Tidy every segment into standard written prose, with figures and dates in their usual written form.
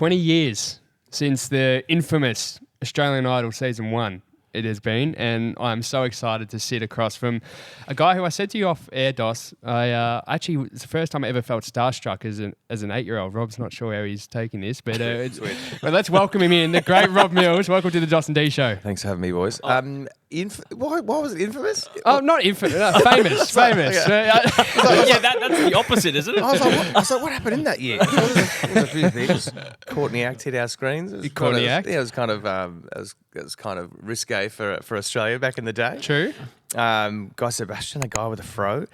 20 years since the infamous Australian Idol Season 1. It has been, and I'm so excited to sit across from a guy who I said to you off air, Dos. Actually, it's the first time I ever felt starstruck as an 8-year-old. Rob's not sure how he's taking this, but but let's welcome him in. The great Rob Mills. Welcome to the dos&d show. Thanks for having me, boys. Why was it infamous? Oh, not infamous. Famous. Famous. That's the opposite, isn't it? I was like, what happened in that year? There was a few things. Courtney Act hit our screens. Courtney Act? Yeah, it was kind of risque for Australia back in the day. True. Guy Sebastian, a guy with a fro,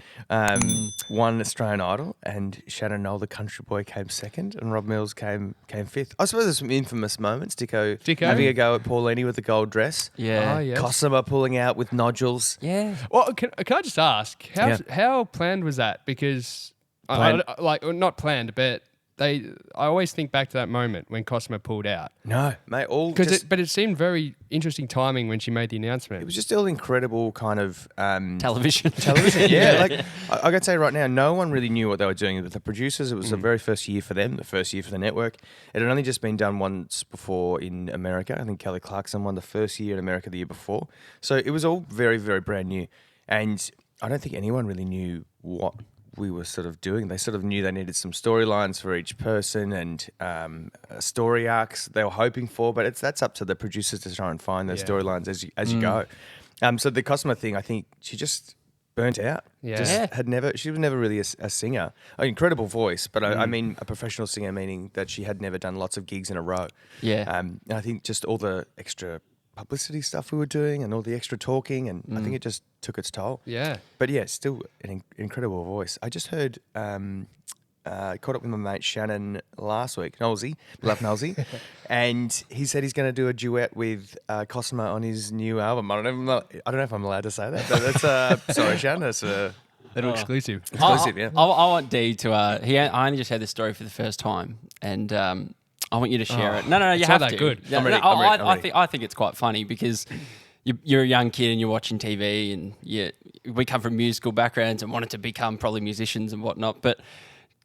won Australian Idol, and Shannon Noel, the country boy, came second, and Rob Mills came fifth. I suppose there's some infamous moments. Dicko having a go at Paulini with the gold dress. Yeah. Oh, yes. Cosima pulling out with nodules. Yeah. Well, can I just ask, how planned was that? Because, not planned, but I always think back to that moment when Cosima pulled out. No, mate, But it seemed very interesting timing when she made the announcement. it was just all incredible kind of Television. yeah, like I gotta say right now, no one really knew what they were doing. With the producers, it was the very first year for them, the first year for the network. It had only just been done once before in America. I think Kelly Clarkson won the first year in America the year before. So it was all very, very brand new. And I don't think anyone really knew what we were sort of doing. They sort of knew they needed some storylines for each person and story arcs they were hoping for, but that's up to the producers to try and find those storylines as you go. So the Cosima thing, I think she just burnt out. Yeah. She was never really a singer. An incredible voice, but I mean a professional singer, meaning that she had never done lots of gigs in a row. Yeah. And I think just all the extra publicity stuff we were doing and all the extra talking, and I think it just took its toll. Yeah. But yeah, still an incredible voice. I just heard, caught up with my mate Shannon last week, Millsy, love Millsy, and he said he's going to do a duet with Cosima on his new album. I don't know if I'm allowed to say that, but that's, sorry Shannon, that's a Little exclusive. yeah. I want Dee to. I only just heard this story for the first time, and I want you to share it. No, you it's have not to. that good. Yeah, I'm ready, I'm ready. I think it's quite funny because you're a young kid and you're watching TV, and we come from musical backgrounds and wanted to become probably musicians and whatnot. But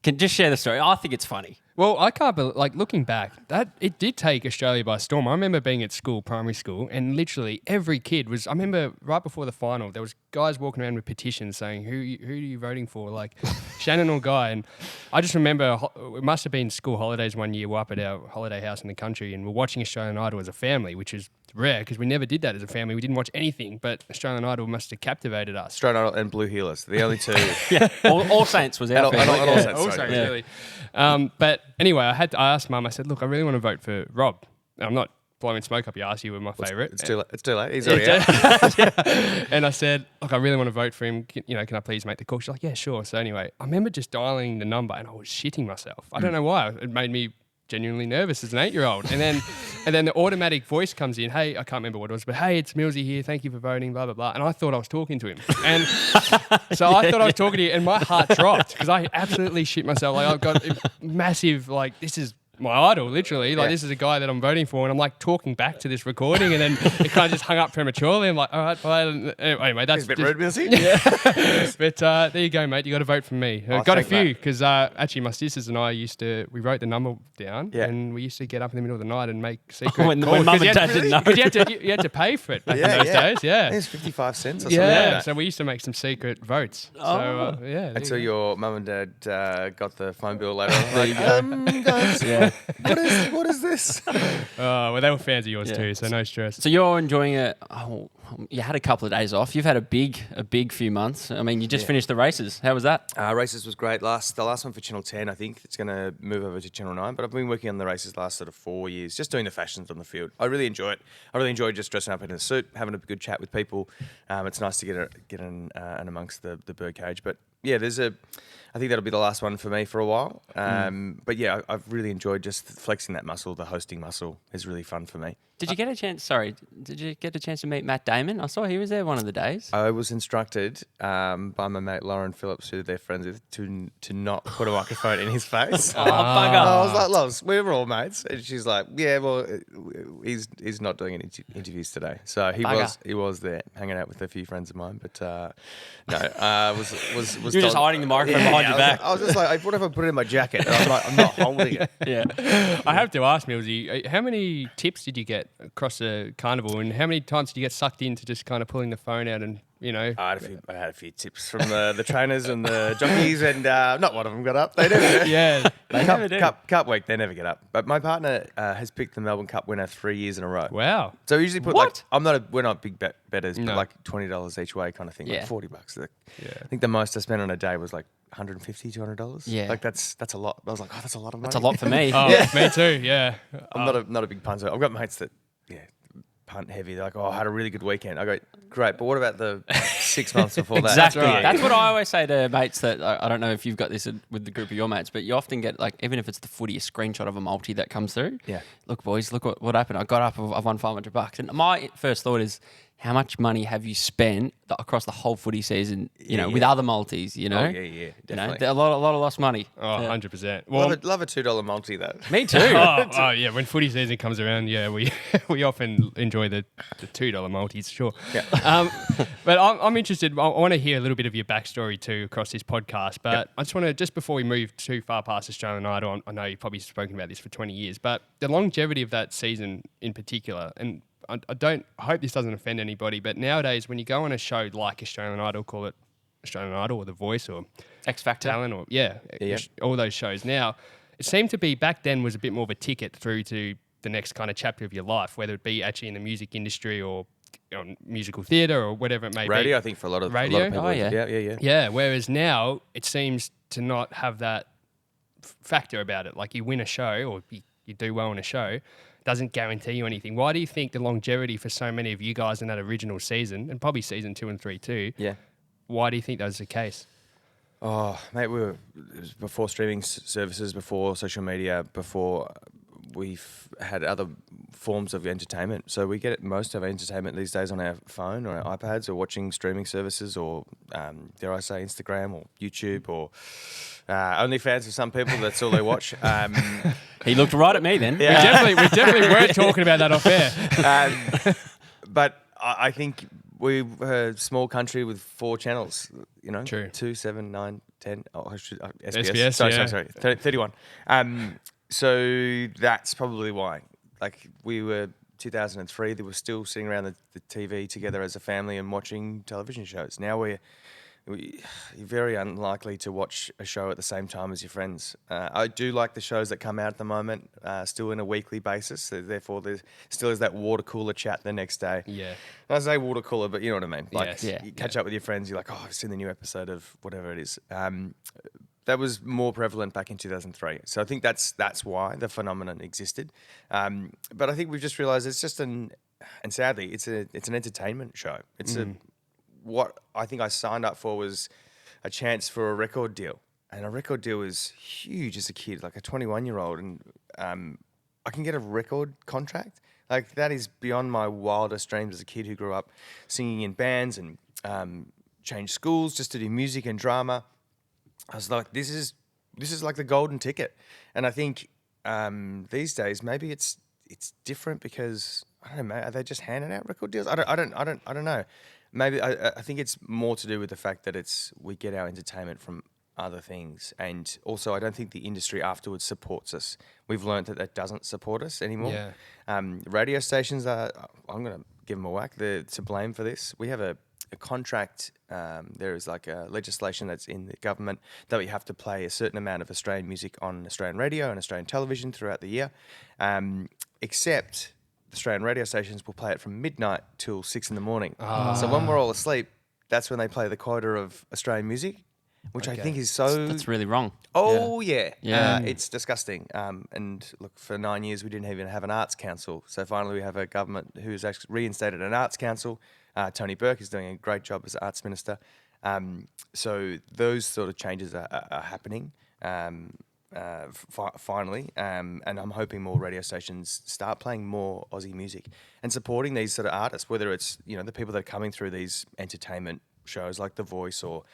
can just share the story. I think it's funny. Well, I can't believe, looking back, that it did take Australia by storm. I remember being at school, primary school, and literally every kid was, I remember right before the final, there was guys walking around with petitions saying, who are you voting for? Like Shannon or Guy. And I just remember it must have been school holidays one year. We're up at our holiday house in the country and we're watching Australian Idol as a family, which is rare because we never did that as a family. We didn't watch anything, but Australian Idol must have captivated us. Australian Idol and Blue Healers, the only two. Yeah, All Saints was our family. All Saints, Also, sorry. really. But anyway, I asked Mum, I said, look, I really want to vote for Rob. I'm not blowing smoke up your ass, you were my favourite. It's too late. He's already out. And I said, look, I really want to vote for him. Can I please make the call? She's like, yeah, sure. So anyway, I remember just dialing the number and I was shitting myself. I don't know why. It made me genuinely nervous as an 8-year-old. And then the automatic voice comes in, hey, I can't remember what it was, but hey, it's Millsy here. Thank you for voting, blah, blah, blah. And I thought I was talking to him. And so I thought I was talking to you and my heart dropped because I absolutely shit myself. Like I've got massive, this is my idol, literally. This is a guy that I'm voting for, and I'm talking back to this recording, and then it kind of just hung up prematurely. I'm like, all right, bye. Anyway, that's He's a bit rude, Millsy. Yeah. But there you go, mate. You got to vote for me. Got a few because actually my sisters and I we wrote the number down, and we used to get up in the middle of the night and make secret when calls. mum and dad didn't know. Because you had to pay for it back in those days. Yeah. It's 55 cents or something. Yeah. So we used to make some secret votes. So yeah. Until your mum and dad got the phone bill later on. Guys, what is this? Well, they were fans of yours too, so no stress. So you're enjoying it. Oh, you had a couple of days off. You've had a big few months. I mean, you just finished the races. How was that? Races was great. The last one for Channel 10, I think. It's going to move over to Channel 9. But I've been working on the races the last sort of 4 years, just doing the fashions on the field. I really enjoy it. I really enjoy just dressing up in a suit, having a good chat with people. It's nice to get in and amongst the birdcage. But yeah, I think that'll be the last one for me for a while. But yeah, I've really enjoyed just flexing that muscle. The hosting muscle is really fun for me. Did you get a chance? Sorry, did you get a chance to meet Matt Damon? I saw he was there one of the days. I was instructed by my mate Lauren Phillips, who they're friends with, to not put a microphone in his face. Oh, bugger! I was like, Loves, we're all mates, and she's like, yeah, well, he's not doing any interviews today, so he was there hanging out with a few friends of mine, but no, was You're just hiding the microphone behind your back. I was just like, what if I put it in my jacket? And I'm like, I'm not holding it. Yeah. I have to ask, Millsy, how many tips did you get across the carnival, and how many times did you get sucked into just kind of pulling the phone out and, you know? I had a few tips from the trainers and the jockeys, and not one of them got up. They never do. Yeah. They never do. Cup week, they never get up. But my partner has picked the Melbourne Cup winner 3 years in a row. Wow. So we usually put What? we're not big betters, but No. like $20 each way kind of thing, Yeah. like $40. Yeah. I think the most I spent on a day was like $150, $200. Yeah. Like that's a lot. I was like, oh, that's a lot of money. That's a lot for me. Oh, me too. Yeah. I'm not a big punter. I've got mates that punt heavy. They're like, oh, I had a really good weekend. I go, great, but what about the 6 months before that? Exactly. right. That's what I always say to mates that I don't know if you've got this with the group of your mates, but you often get, like, even if it's the footy, a screenshot of a multi that comes through. Yeah. Look, boys, look what happened. I got up, I've won $500. And my first thought is, how much money have you spent across the whole footy season, with other multis, you know? Oh, yeah, definitely. A lot of lost money. Oh, Yeah. 100%. Well, Love a $2 multi though. Me too. oh, yeah. When footy season comes around, yeah, we we often enjoy the $2 multis, sure. Yeah. But I'm interested. I want to hear a little bit of your backstory too across this podcast. But I just want to, just before we move too far past Australian Idol, I know you've probably spoken about this for 20 years, but the longevity of that season in particular, and I hope this doesn't offend anybody, but nowadays when you go on a show like Australian Idol, call it Australian Idol or The Voice or X Factor. Talent or all those shows now, it seemed to be back then was a bit more of a ticket through to the next kind of chapter of your life, whether it be actually in the music industry or musical theatre or whatever it may be. Radio, I think, for a lot of Radio? people. Oh, yeah. Yeah. Yeah, whereas now it seems to not have that factor about it. Like you win a show or you do well in a show, doesn't guarantee you anything. Why do you think the longevity for so many of you guys in that original season, and probably season 2 and 3 too, Yeah. why do you think that was the case? Oh, mate, it was before streaming services, before social media, before we've had other forms of entertainment. So we get most of our entertainment these days on our phone or our iPads or watching streaming services or, dare I say, Instagram or YouTube or OnlyFans for some people. That's all they watch. He looked right at me then. We definitely weren't talking about that off air. But I think we're a small country with 4 channels, True. 2, 7, 9, 10. Oh, SBS. SBS, Sorry. 31. So that's probably why. Like we were 2003, they were still sitting around the TV together as a family and watching television shows. Now you're very unlikely to watch a show at the same time as your friends. I do like the shows that come out at the moment, still in a weekly basis. So therefore, there still is that water cooler chat the next day. Yeah. I say water cooler, but you know what I mean. Like, Yes. Yeah. you catch up with your friends, you're like, oh, I've seen the new episode of whatever it is. That was more prevalent back in 2003. So I think that's why the phenomenon existed. But I think we've just realised it's just and sadly, it's an entertainment show. It's what I think I signed up for was a chance for a record deal. And a record deal is huge as a kid, like a 21-year-old. And I can get a record contract. Like that is beyond my wildest dreams as a kid who grew up singing in bands and changed schools just to do music and drama. I was like, this is like the golden ticket. And I think these days maybe it's different because I don't know, are they just handing out record deals? I don't know. Maybe I think it's more to do with the fact that we get our entertainment from other things, and also I don't think the industry afterwards supports us. We've learned that doesn't support us anymore. Yeah. Radio stations I'm going to give them a whack. They're to blame for this. We have a contract. There is like a legislation that's in the government that we have to play a certain amount of Australian music on Australian radio and Australian television throughout the year, except Australian radio stations will play it from midnight till 6 a.m. So when we're all asleep, that's when they play the quota of Australian music, which I think is so... That's really wrong. Oh, yeah. Yeah. It's disgusting. And look, for 9 years, we didn't even have an arts council. So finally, we have a government who's actually reinstated an arts council. Tony Burke is doing a great job as arts minister. So those sort of changes are happening. finally, and I'm hoping more radio stations start playing more Aussie music and supporting these sort of artists, whether it's the people that are coming through these entertainment shows like The Voice or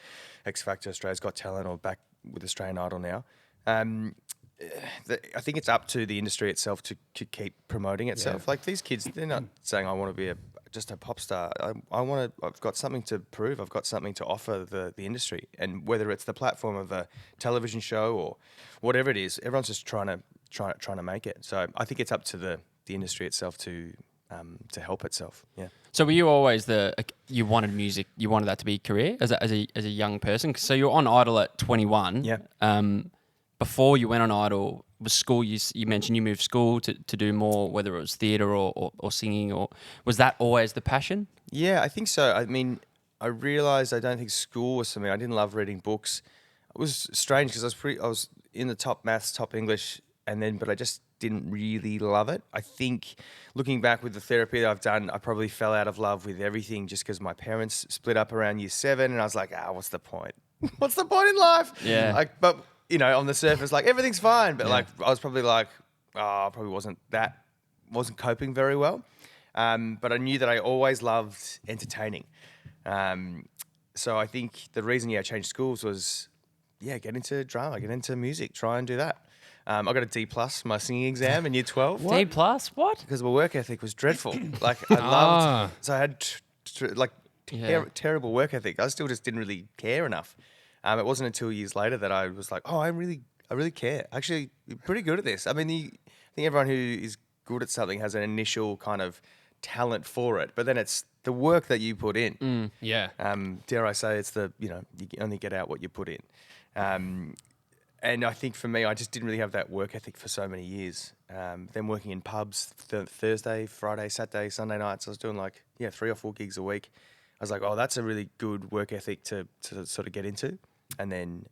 X Factor, Australia's Got Talent, or back with Australian Idol now. I think it's up to the industry itself to keep promoting itself. Yeah. Like these kids, they're not saying I want to be just a pop star. I've got something to prove. I've got something to offer the industry, and whether it's the platform of a television show or whatever it is, everyone's just trying to make it. So I think it's up to the industry itself to help itself. Yeah. So were you always you wanted music? You wanted that to be a career as a young person? So you're on Idol at 21. Yeah. Before you went on Idol, was school? You mentioned you moved school to do more, whether it was theatre or singing, or was that always the passion? Yeah, I think so. I mean, I realised I don't think school was for me. I didn't love reading books. It was strange because I was in the top maths, top English, but I just didn't really love it. I think looking back with the therapy that I've done, I probably fell out of love with everything just because my parents split up around year 7, and I was like, what's the point? What's the point in life? Yeah. But on the surface, like everything's fine, but like I was probably like, I probably wasn't coping very well. But I knew that I always loved entertaining. So I think the reason I changed schools was, get into drama, get into music, try and do that. I got a D+ my singing exam in year 12. What? D+? What? Because my work ethic was dreadful. Like I loved, so I had terrible work ethic. I still just didn't really care enough. It wasn't until years later that I was like, I really care. Actually, you're pretty good at this. I mean, I think everyone who is good at something has an initial kind of talent for it, but then it's the work that you put in. Yeah. Dare I say, it's you only get out what you put in. And I think for me, I just didn't really have that work ethic for so many years. Then working in pubs Thursday, Friday, Saturday, Sunday nights, I was doing 3 or 4 gigs a week. I was like, that's a really good work ethic to sort of get into. And then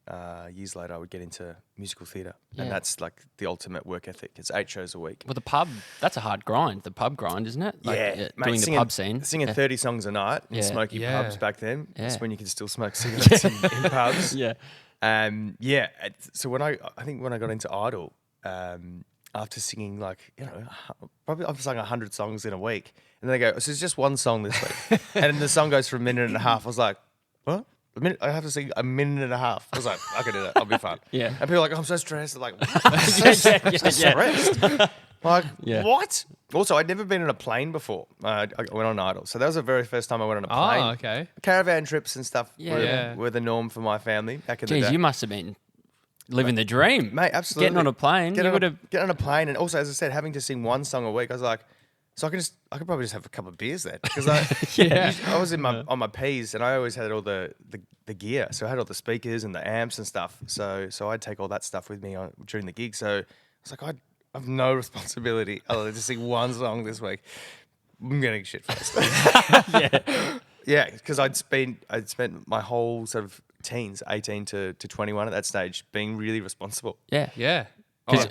years later, I would get into musical theatre. And that's like the ultimate work ethic. It's 8 shows a week. Well, the pub, that's a hard grind, the pub grind, isn't it? Mate, doing the pub scene. Singing 30 songs a night in smoky pubs back then. Yeah. That's when you can still smoke cigarettes in pubs. Yeah. So when I got into Idol, after singing probably I've sung 100 songs in a week, and then they go, so it's just one song this week, and then the song goes for a minute and a half. I was like, what? A minute? I have to sing a minute and a half. I was like, I can do that. I'll be fine. Yeah. And people are like, I'm so stressed. I'm like, stressed. Like, what? Also, I'd never been on a plane before. I went on Idol. So that was the very first time I went on a plane. Oh, okay. Caravan trips and stuff were the norm for my family back in the day. You must have been living the dream. Mate, absolutely. Getting on a plane. Getting on a plane. And also, as I said, having to sing one song a week, I was like, so I could probably just have a couple of beers then. Because I was on my P's, and I always had all the gear. So I had all the speakers and the amps and stuff. So I'd take all that stuff with me during the gig. So I was like, I have no responsibility other than to sing one song this week. I'm getting shit faced. Yeah, because I'd spent my whole sort of teens, 18 to 21 at that stage, being really responsible. Yeah. Yeah.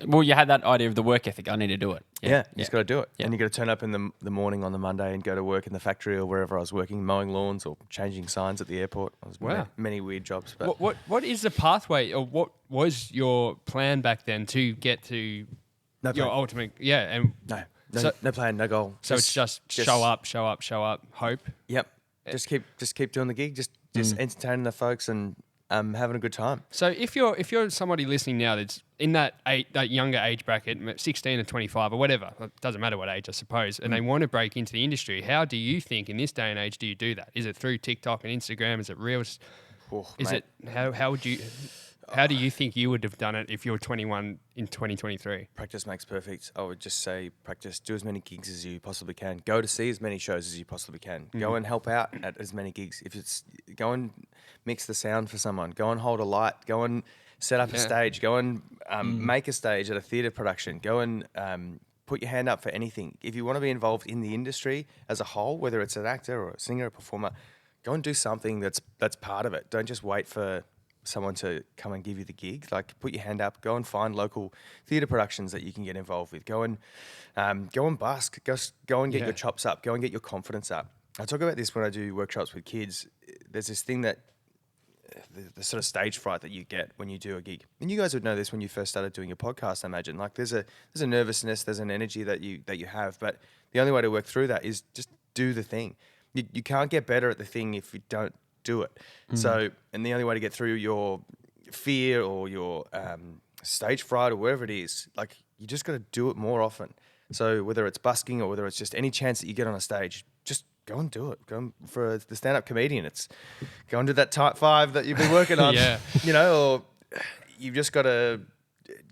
Well, you had that idea of the work ethic. I need to do it. Yeah, you just got to do it. Yeah. And you got to turn up in the morning on the Monday and go to work in the factory or wherever I was working, mowing lawns or changing signs at the airport. I was many weird jobs. But What is the pathway, or what was your plan back then to get to your ultimate? Yeah, and no plan, no goal. So it's just show up, hope. Yep. Just keep doing the gig. Just entertaining the folks and having a good time. So if you're somebody listening now that's in that younger age bracket, 16 to 25 or whatever, it doesn't matter what age, I suppose, and they want to break into the industry, how do you think in this day and age do you do that? Is it through TikTok and Instagram? Is it Reels? How do you think you would have done it if you were 21 in 2023? Practice makes perfect. I would just say practice, do as many gigs as you possibly can. Go to see as many shows as you possibly can. Go and help out at as many gigs. If it's go and mix the sound for someone. Go and hold a light. Go and set up a stage. Go and make a stage at a theatre production. Go and put your hand up for anything. If you want to be involved in the industry as a whole, whether it's an actor or a singer or a performer, go and do something that's part of it. Don't just wait for someone to come and give you the gig. Like, put your hand up, go and find local theatre productions that you can get involved with. Go and busk, go and get your chops up, go and get your confidence up. I talk about this when I do workshops with kids. There's this thing that the sort of stage fright that you get when you do a gig. And you guys would know this when you first started doing your podcast, I imagine. Like there's a nervousness, there's an energy that you have, but the only way to work through that is just do the thing. You can't get better at the thing if you don't do it. So, and the only way to get through your fear or your stage fright or wherever it is, like you just got to do it more often. So whether it's busking or whether it's just any chance that you get on a stage, just go and do it. Go for the stand-up comedian. It's go and do that type 5 that you've been working on. Yeah. You know, or you've just got to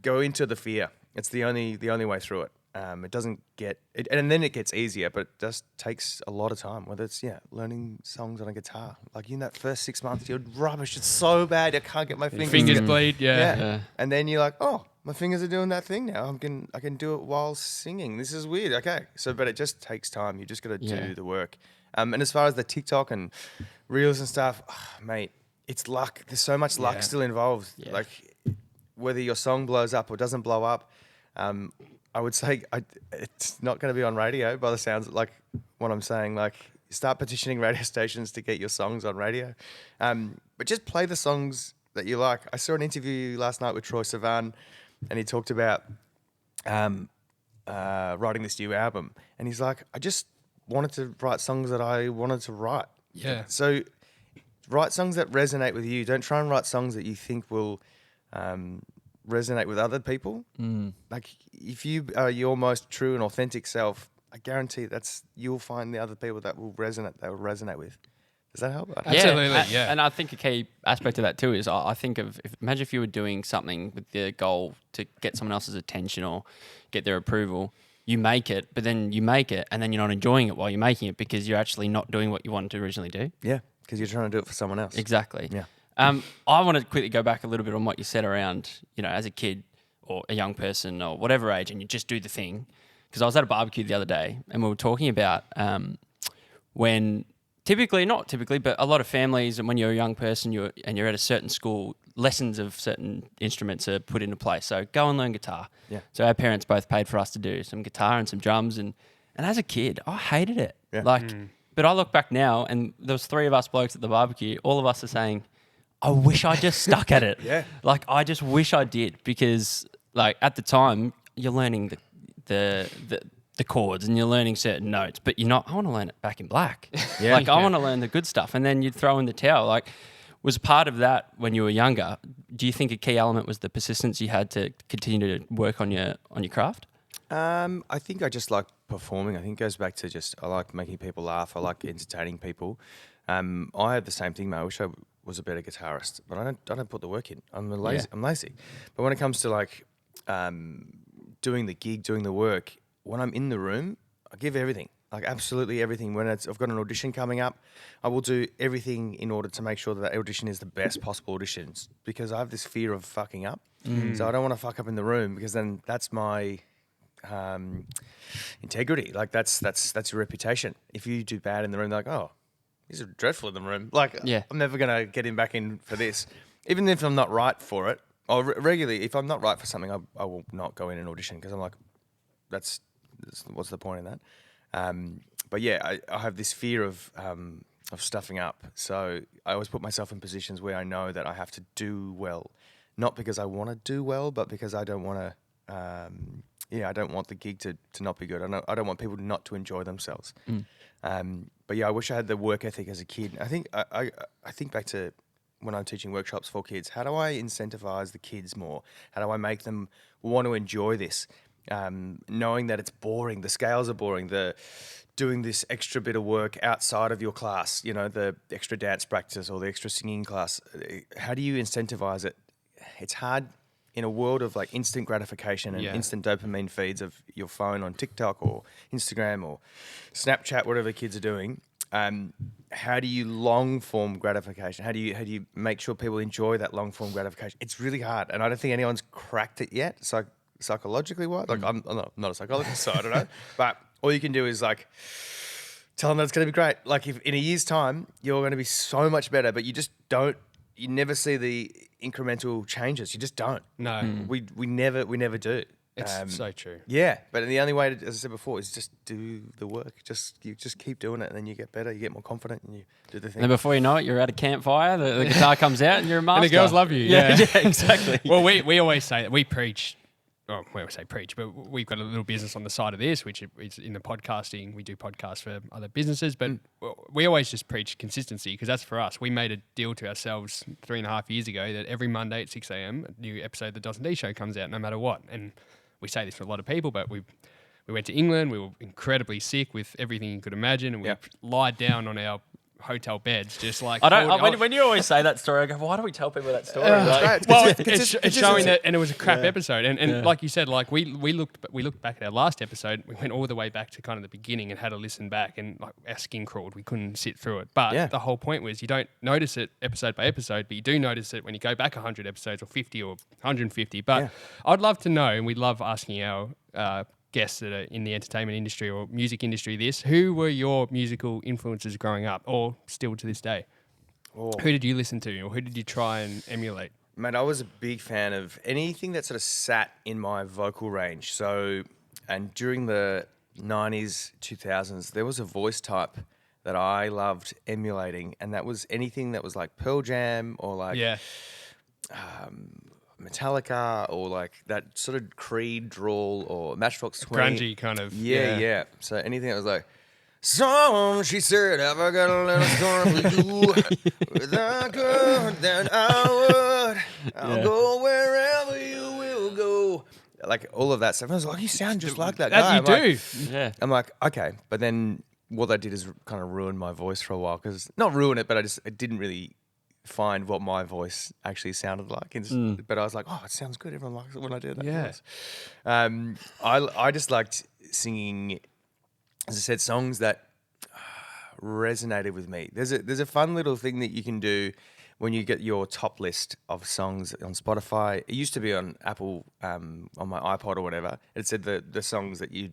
go into the fear. It's the only way through it. It doesn't get it, and then it gets easier, but it just takes a lot of time. Whether it's learning songs on a guitar, like in that first 6 months, you're rubbish. It's so bad, I can't get my fingers. Bleed. Yeah. And then you're like, oh, my fingers are doing that thing now. I can do it while singing. This is weird. Okay, so but it just takes time. You just got to do the work. And as far as the TikTok and reels and stuff, mate, it's luck. There's so much luck still involved. Yeah. Like whether your song blows up or doesn't blow up. I would say it's not going to be on radio by the sounds like what I'm saying. Like start petitioning radio stations to get your songs on radio. But just play the songs that you like. I saw an interview last night with Troye Sivan and he talked about writing this new album. And he's like, I just wanted to write songs that I wanted to write. Yeah. So write songs that resonate with you. Don't try and write songs that you think will resonate with other people. Like if you are your most true and authentic self, I guarantee you'll find the other people that will resonate with. Does that help? Absolutely, yeah. And I think a key aspect of that too is I think imagine if you were doing something with the goal to get someone else's attention or get their approval. You make it, but then you make it and then you're not enjoying it while you're making it because you're actually not doing what you wanted to originally do. Yeah, because you're trying to do it for someone else. Exactly. Yeah. I want to quickly go back a little bit on what you said around, as a kid or a young person or whatever age, and you just do the thing. Because I was at a barbecue the other day, and we were talking about when not typically, but a lot of families, and when you're a young person, you're at a certain school, lessons of certain instruments are put into place. So go and learn guitar. Yeah. So our parents both paid for us to do some guitar and some drums, and as a kid, I hated it. Yeah. But I look back now, and there was 3 of us blokes at the barbecue. All of us are saying, I wish I just stuck at it. Yeah. Like, I just wish I did because, like, at the time, you're learning the chords and you're learning certain notes, but you're not, I want to learn it back in black. Yeah. I want to learn the good stuff. And then you'd throw in the towel. Like, was part of that when you were younger? Do you think a key element was the persistence you had to continue to work on your craft? I think I just like performing. I think it goes back to I like making people laugh. I like entertaining people. I had the same thing, mate. I wish I was a better guitarist, but I don't put the work in. I'm lazy. I'm lazy. But when it comes to doing the gig, doing the work, when I'm in the room, I give everything, like absolutely everything. When I've got an audition coming up, I will do everything in order to make sure that audition is the best possible auditions because I have this fear of fucking up. So I don't want to fuck up in the room because then that's my integrity. Like that's your reputation. If you do bad in the room, they're like, oh, these are dreadful in the room. Like, I'm never going to get him back in for this. Even if I'm not right for it, or regularly, if I'm not right for something, I will not go in and audition because I'm like, what's the point in that? But yeah, I have this fear of stuffing up. So I always put myself in positions where I know that I have to do well. Not because I want to do well, but because I don't want to, I don't want the gig to not be good. I don't want people not to enjoy themselves. But yeah, I wish I had the work ethic as a kid. I think I think back to when I'm teaching workshops for kids. How do I incentivize the kids more? How do I make them want to enjoy this? Knowing that it's boring, the scales are boring, doing this extra bit of work outside of your class, the extra dance practice or the extra singing class. How do you incentivize it? It's hard in a world of like instant gratification and instant dopamine feeds of your phone on TikTok or Instagram or Snapchat, whatever kids are doing. How do you long form gratification? How do you make sure people enjoy that long form gratification? It's really hard, and I don't think anyone's cracked it yet. Psychologically, what? Like I'm not a psychologist, so I don't know. But all you can do is like tell them that it's going to be great. Like if in a year's time you're going to be so much better, but you just don't. You never see the incremental changes. You just don't. No. We never do. It's so true. Yeah, but the only way, as I said before, is just do the work. You just keep doing it, and then you get better, you get more confident, and you do the thing. And then before you know it, you're at a campfire, the guitar comes out, and you're a master. And the girls love you. Yeah, exactly. Well, we always say that we preach. Well, we always say preach, but we've got a little business on the side of this, which is in the podcasting. We do podcasts for other businesses, but we always just preach consistency because that's for us. We made a deal to ourselves 3.5 years ago that every Monday at 6 a.m. a new episode of the dos&d show comes out, no matter what. And we say this for a lot of people, but we went to England. We were incredibly sick with everything you could imagine, and we lied down on our hotel beds, just like when you always say that story, I go, why do we tell people that story? It's showing that, and it was a crap episode. And like you said, like we looked back at our last episode. We went all the way back to kind of the beginning and had to listen back, and like our skin crawled. We couldn't sit through it. But the whole point was you don't notice it episode by episode, but you do notice it when you go back 100 episodes or 50 or 150. But I'd love to know, and we love asking our guests that are in the entertainment industry or music industry who were your musical influences growing up or still to this day? Who did you listen to or who did you try and emulate? Mate, I was a big fan of anything that sort of sat in my vocal range. So, and during the 90s, 2000s, there was a voice type that I loved emulating, and that was anything that was like Pearl Jam or like Metallica or like that sort of Creed drawl or Matchbox 20. Grungy kind of. Yeah. So anything that was like, "Someone," she said, "have I got a little storm with you? If I could, then I would. I'll go wherever you will go." Like all of that stuff. I was like, you sound just like that guy. You do. I'm like, okay. But then what they did is kind of ruin my voice for a while. Because, not ruin it, but I didn't really find what my voice actually sounded like. But I was like, oh, it sounds good. Everyone likes it when I do that voice. I just liked singing, as I said, songs that resonated with me. There's a fun little thing that you can do when you get your top list of songs on Spotify. It used to be on Apple, on my iPod or whatever. It said the songs that you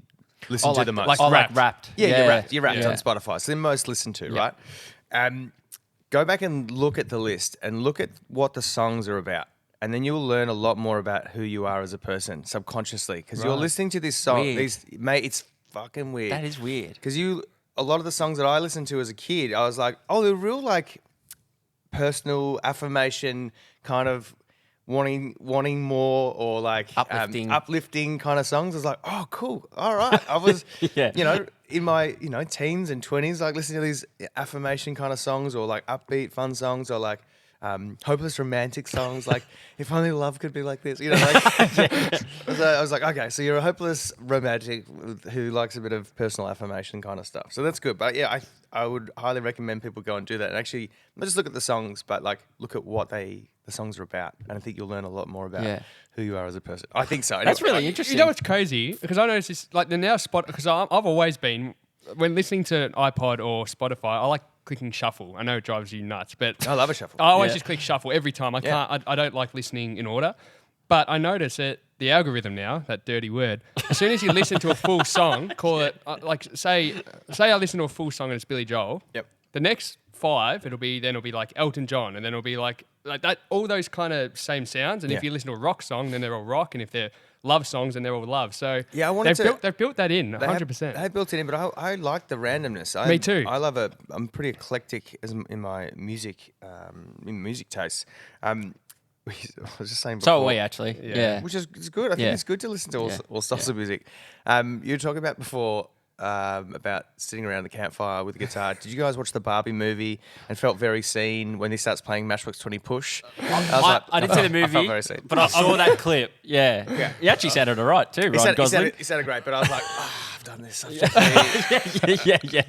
listen to the most. Like Wrapped. Yeah, you're wrapped on Spotify. So they're most listened to, right? Go back and look at the list and look at what the songs are about. And then you'll learn a lot more about who you are as a person subconsciously. Because you're listening to this song. Mate, it's fucking weird. That is weird. Because a lot of the songs that I listened to as a kid, I was like, oh, they're real like personal affirmation, kind of wanting more, or like uplifting kind of songs. I was like, oh, cool. All right. I was, in my, teens and 20s, like listening to these affirmation kind of songs, or like upbeat fun songs, or like hopeless romantic songs, like if only love could be like this, So I was like, okay, so you're a hopeless romantic who likes a bit of personal affirmation kind of stuff. So that's good. But yeah, I would highly recommend people go and do that. And actually, not just look at the songs, but like look at what the songs are about. And I think you'll learn a lot more about who you are as a person. I think so. That's really interesting. You know what's crazy? Because I noticed this, like the now spot, because I've always been, when listening to iPod or Spotify, I like clicking shuffle. I know it drives you nuts, but I love a shuffle. I always just click shuffle every time. I can't. I don't like listening in order. But I notice that the algorithm now, that dirty word, as soon as you listen to a full song, call it like say I listen to a full song and it's Billy Joel. Yep. The next 5, it'll be like Elton John, and then it'll be like that. All those kind of same sounds. And if you listen to a rock song, then they're all rock, and if they're love songs, and they're all love. So they've built that in 100%. They built it in, but I like the randomness. Me too. I'm pretty eclectic in my music tastes. I was just saying before. So are we, actually. Yeah. Which is good. I think it's good to listen to all styles of music. You were talking about before about sitting around the campfire with a guitar. Did you guys watch the Barbie movie and felt very seen when he starts playing Matchbox 20 Push? I didn't see the movie, I felt very seen. but I saw that clip. Yeah. He actually sounded all right too, Ryan Gosling. He sounded great, but I was like, I've done this. Yeah.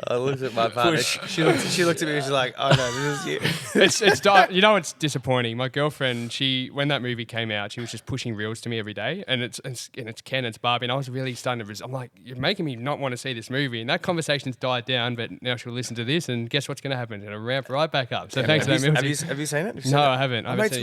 I looked at my partner. She looked at me and she's like, oh no, this is you. It's disappointing. My girlfriend, when that movie came out, she was just pushing reels to me every day, and it's Ken, it's Barbie, and I was really starting to. I'm like, you're making me not want to see this movie, and that conversation's died down. But now she'll listen to this, and guess what's going to happen? It's going to ramp right back up. So thanks for that, Millsy. Have you seen it? No, I haven't. It's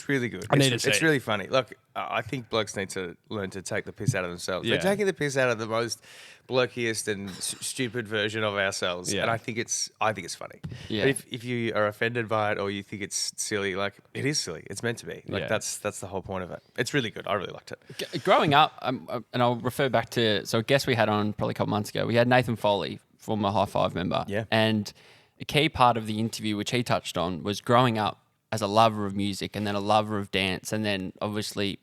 really good. It's really funny. Look, I think blokes need to learn to take the piss out of themselves. They're taking the piss out of the most blokiest and stupid version of ourselves, Yeah. and I think it's funny. Yeah. But if you are offended by it or you think it's silly, like it is silly. It's meant to be. Like Yeah. that's the whole point of it. It's really good. I really liked it. Growing up, and I'll refer back to, so a guest we had on probably a couple months ago, we had Nathan Foley, former High Five member. Yeah. And a key part of the interview, which he touched on, was growing up as a lover of music and then a lover of dance and then obviously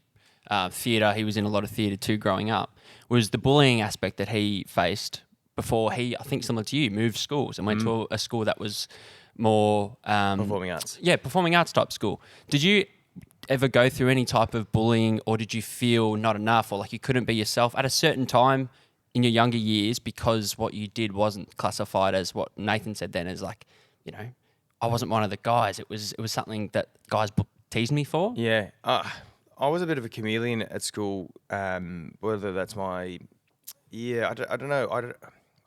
theatre. He was in a lot of theatre too growing up. Was the bullying aspect that he faced before he, I think similar to you, moved schools and went to a school that was more... Performing arts. Yeah, performing arts type school. Did you ever go through any type of bullying, or did you feel not enough, or like you couldn't be yourself at a certain time in your younger years because what you did wasn't classified as what Nathan said then as like, you know, I wasn't one of the guys. It was something that guys teased me for. Yeah. I was a bit of a chameleon at school. Whether that's my... Yeah, I don't know.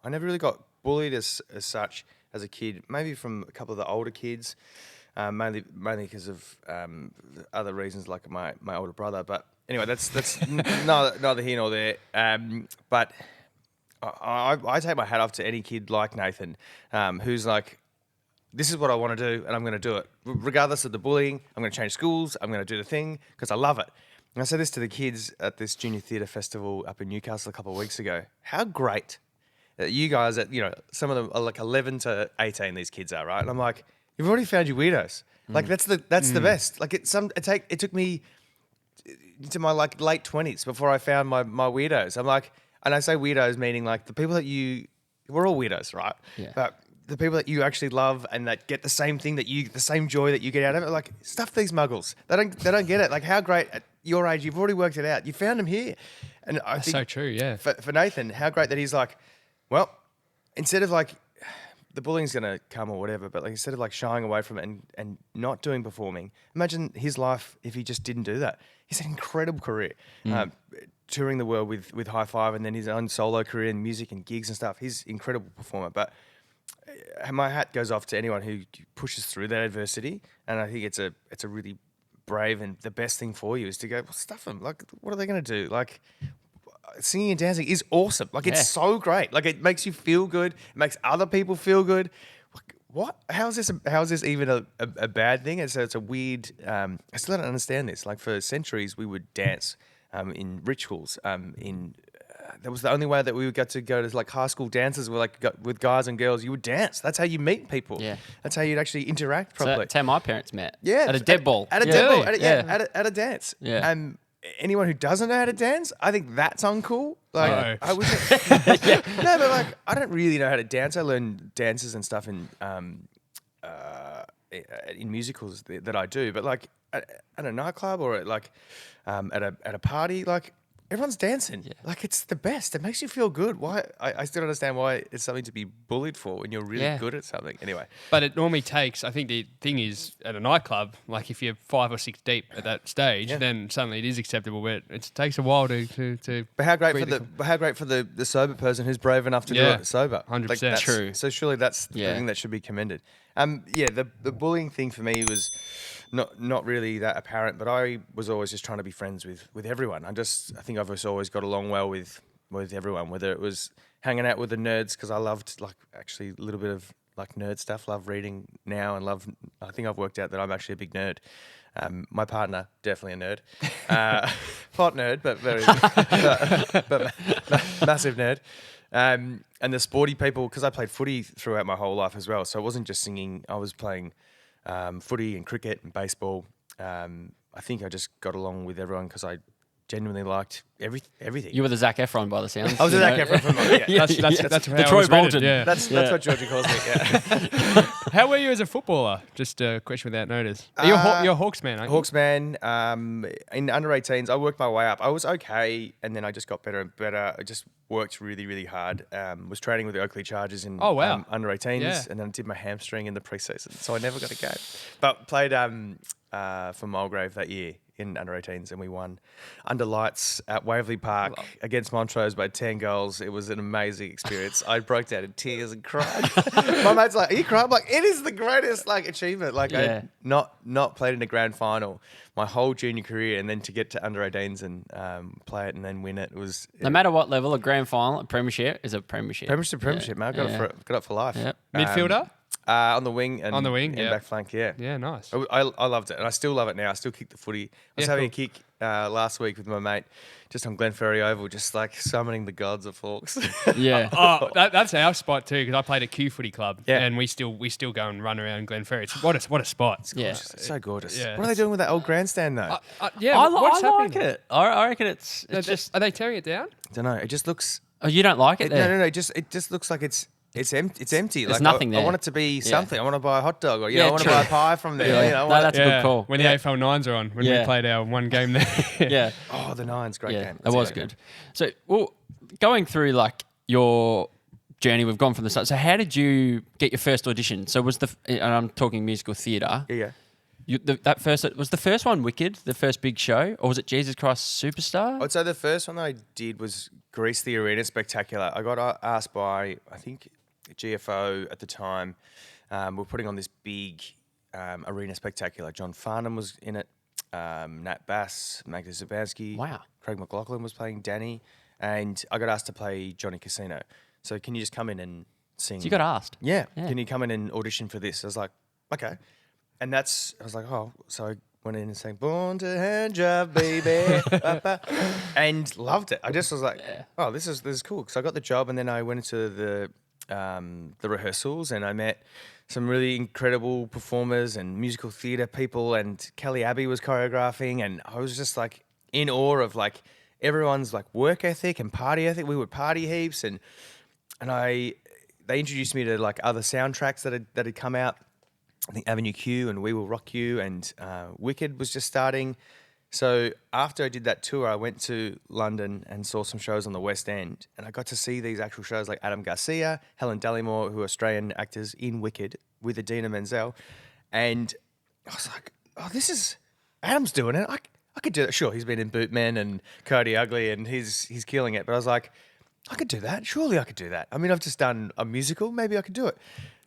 I never really got bullied as such as a kid. Maybe from a couple of the older kids, mainly because of other reasons like my older brother. But anyway, that's neither here nor there. But I take my hat off to any kid like Nathan, who's like, this is what I want to do, and I'm going to do it. Regardless of the bullying, I'm going to change schools, I'm going to do the thing, because I love it. And I said this to the kids at this junior theatre festival up in Newcastle a couple of weeks ago. How great that you guys, some of them are like 11 to 18, these kids are, right? And I'm like, you've already found your weirdos. Like, that's the best. Like, it took me into my like late 20s before I found my weirdos. I'm like, and I say weirdos meaning like the people that we're all weirdos, right? Yeah. But the people that you actually love and that get the same thing the same joy that you get out of it, like, stuff these muggles. They don't get it. Like, how great at your age, you've already worked it out. You found them here. And I think So true, yeah. For Nathan, how great that he's like, well, instead of like the bullying's gonna come or whatever, but like instead of like shying away from it and not doing performing, imagine his life if he just didn't do that. He's an incredible career. Touring the world with High Five and then his own solo career in music and gigs and stuff. He's an incredible performer. But my hat goes off to anyone who pushes through that adversity, and I think it's a really brave, and the best thing for you is to go, well, stuff them. Like, what are they going to do? Like, singing and dancing is awesome. Like, it's so great. Like, it makes you feel good. It makes other people feel good. Like, what? How is this even a bad thing? It's a weird. I still don't understand this. Like, for centuries, we would dance in rituals. That was the only way that we would get to go to like high school dances with guys and girls. You would dance. That's how you meet people. Yeah. That's how you'd actually interact properly. So that's how my parents met. Yeah. At a dead ball. At a dead ball. At a dance. Yeah. Anyone who doesn't know how to dance, I think that's uncool. Like, No. I wish. No, but like, I don't really know how to dance. I learned dances and stuff in musicals that I do. But like at a nightclub or at a party, like, everyone's dancing. Yeah. Like, it's the best. It makes you feel good. Why? I still don't understand why it's something to be bullied for when you're really good at something. Anyway. But it normally takes, I think the thing is, at a nightclub, like if you're 5 or 6 deep at that stage, then suddenly it is acceptable. But it takes a while to But how great for the sober person who's brave enough to do it sober. 100%. Like, True. So surely that's the thing that should be commended. The bullying thing for me was not really that apparent, but I was always just trying to be friends with everyone. I think I've always got along well with everyone, whether it was hanging out with the nerds, because I loved like actually a little bit of like nerd stuff, love reading now, and I think I've worked out that I'm actually a big nerd. My partner, definitely a nerd. Hot nerd, but very but massive nerd. And the sporty people, because I played footy throughout my whole life as well, so it wasn't just singing. I was playing footy and cricket and baseball. I think I just got along with everyone because I genuinely liked everything. You were the Zac Efron by the sounds. I was a Zac Efron from That's the Troy Bolton. Yeah. That's what Georgie calls me. Yeah. How were you as a footballer? Just a question without notice. You're a Hawks man, aren't you? Hawks man. In under 18s, I worked my way up. I was okay, and then I just got better and better. I just worked really, really hard. Was training with the Oakley Chargers in under 18s, and then I did my hamstring in the preseason, so I never got a game. But played for Mulgrave that year in under-18s, and we won under lights at Waverley Park against Montrose by 10 goals. It was an amazing experience. I broke down in tears and cried. My mate's like, "Are you crying?" I'm like, it is the greatest achievement. I not played in a grand final my whole junior career, and then to get to under-18s and play it and then win it was. No matter what level, a grand final, a premiership is a premiership. Premiership, man. Got it for life. Yep. Midfielder? On the wing and back flank, yeah. Yeah, nice. I loved it, and I still love it now. I still kick the footy. I was having a kick last week with my mate, just on Glenferrie Oval, just summoning the gods of Hawks. Yeah. Oh, that's our spot too, because I played at Q Footy Club, Yeah. and we still go and run around Glenferrie. It's what a spot. Yeah. It's so gorgeous. Yeah. What are they doing with that old grandstand though? Yeah, I what's like happening? it. I reckon it's just. Are they tearing it down? I don't know. It just looks. Oh, you don't like it there? No. It just looks like it's empty. There's nothing I there. want it to be something. I want to buy a hot dog, or Yeah, I want to true. buy a pie from there. Yeah. You know, No, that's a good call. When the AFL 9s are on, when we played our one game there. Yeah. oh, the Nines, great game. That was good. So, going through your journey, we've gone from the start. So, how did you get your first audition? So, and I'm talking musical theatre. Yeah. Was the first one Wicked, the first big show, or was it Jesus Christ Superstar? I'd say the first one that I did was Grease the Arena Spectacular. I got asked by, I think, GFO at the time. We're putting on this big arena spectacular. John Farnham was in it. Nat Bass, Magda Zabansky. Wow. Craig McLaughlin was playing Danny. And I got asked to play Johnny Casino. So can you just come in and sing? So you got asked? Yeah. Can you come in and audition for this? I was like, okay. And I was like, oh. So I went in and sang Born to Hand Job, baby. And loved it. I just was like, oh, this is cool. Because I got the job, and then I went into the rehearsals, and I met some really incredible performers and musical theatre people, and Kelly Abbey was choreographing, and I was just in awe of everyone's work ethic and party ethic. We would party heaps, and they introduced me to other soundtracks that had come out. I think Avenue Q and We Will Rock You, and Wicked was just starting. So after I did that tour, I went to London and saw some shows on the West End, and I got to see these actual shows like Adam Garcia, Helen Dallimore, who are Australian actors in Wicked, with Idina Menzel. And I was like, oh, Adam's doing it. I could do that. Sure, he's been in Bootmen and Cody Ugly, and he's killing it. But I was like, I could do that. Surely I could do that. I mean, I've just done a musical. Maybe I could do it.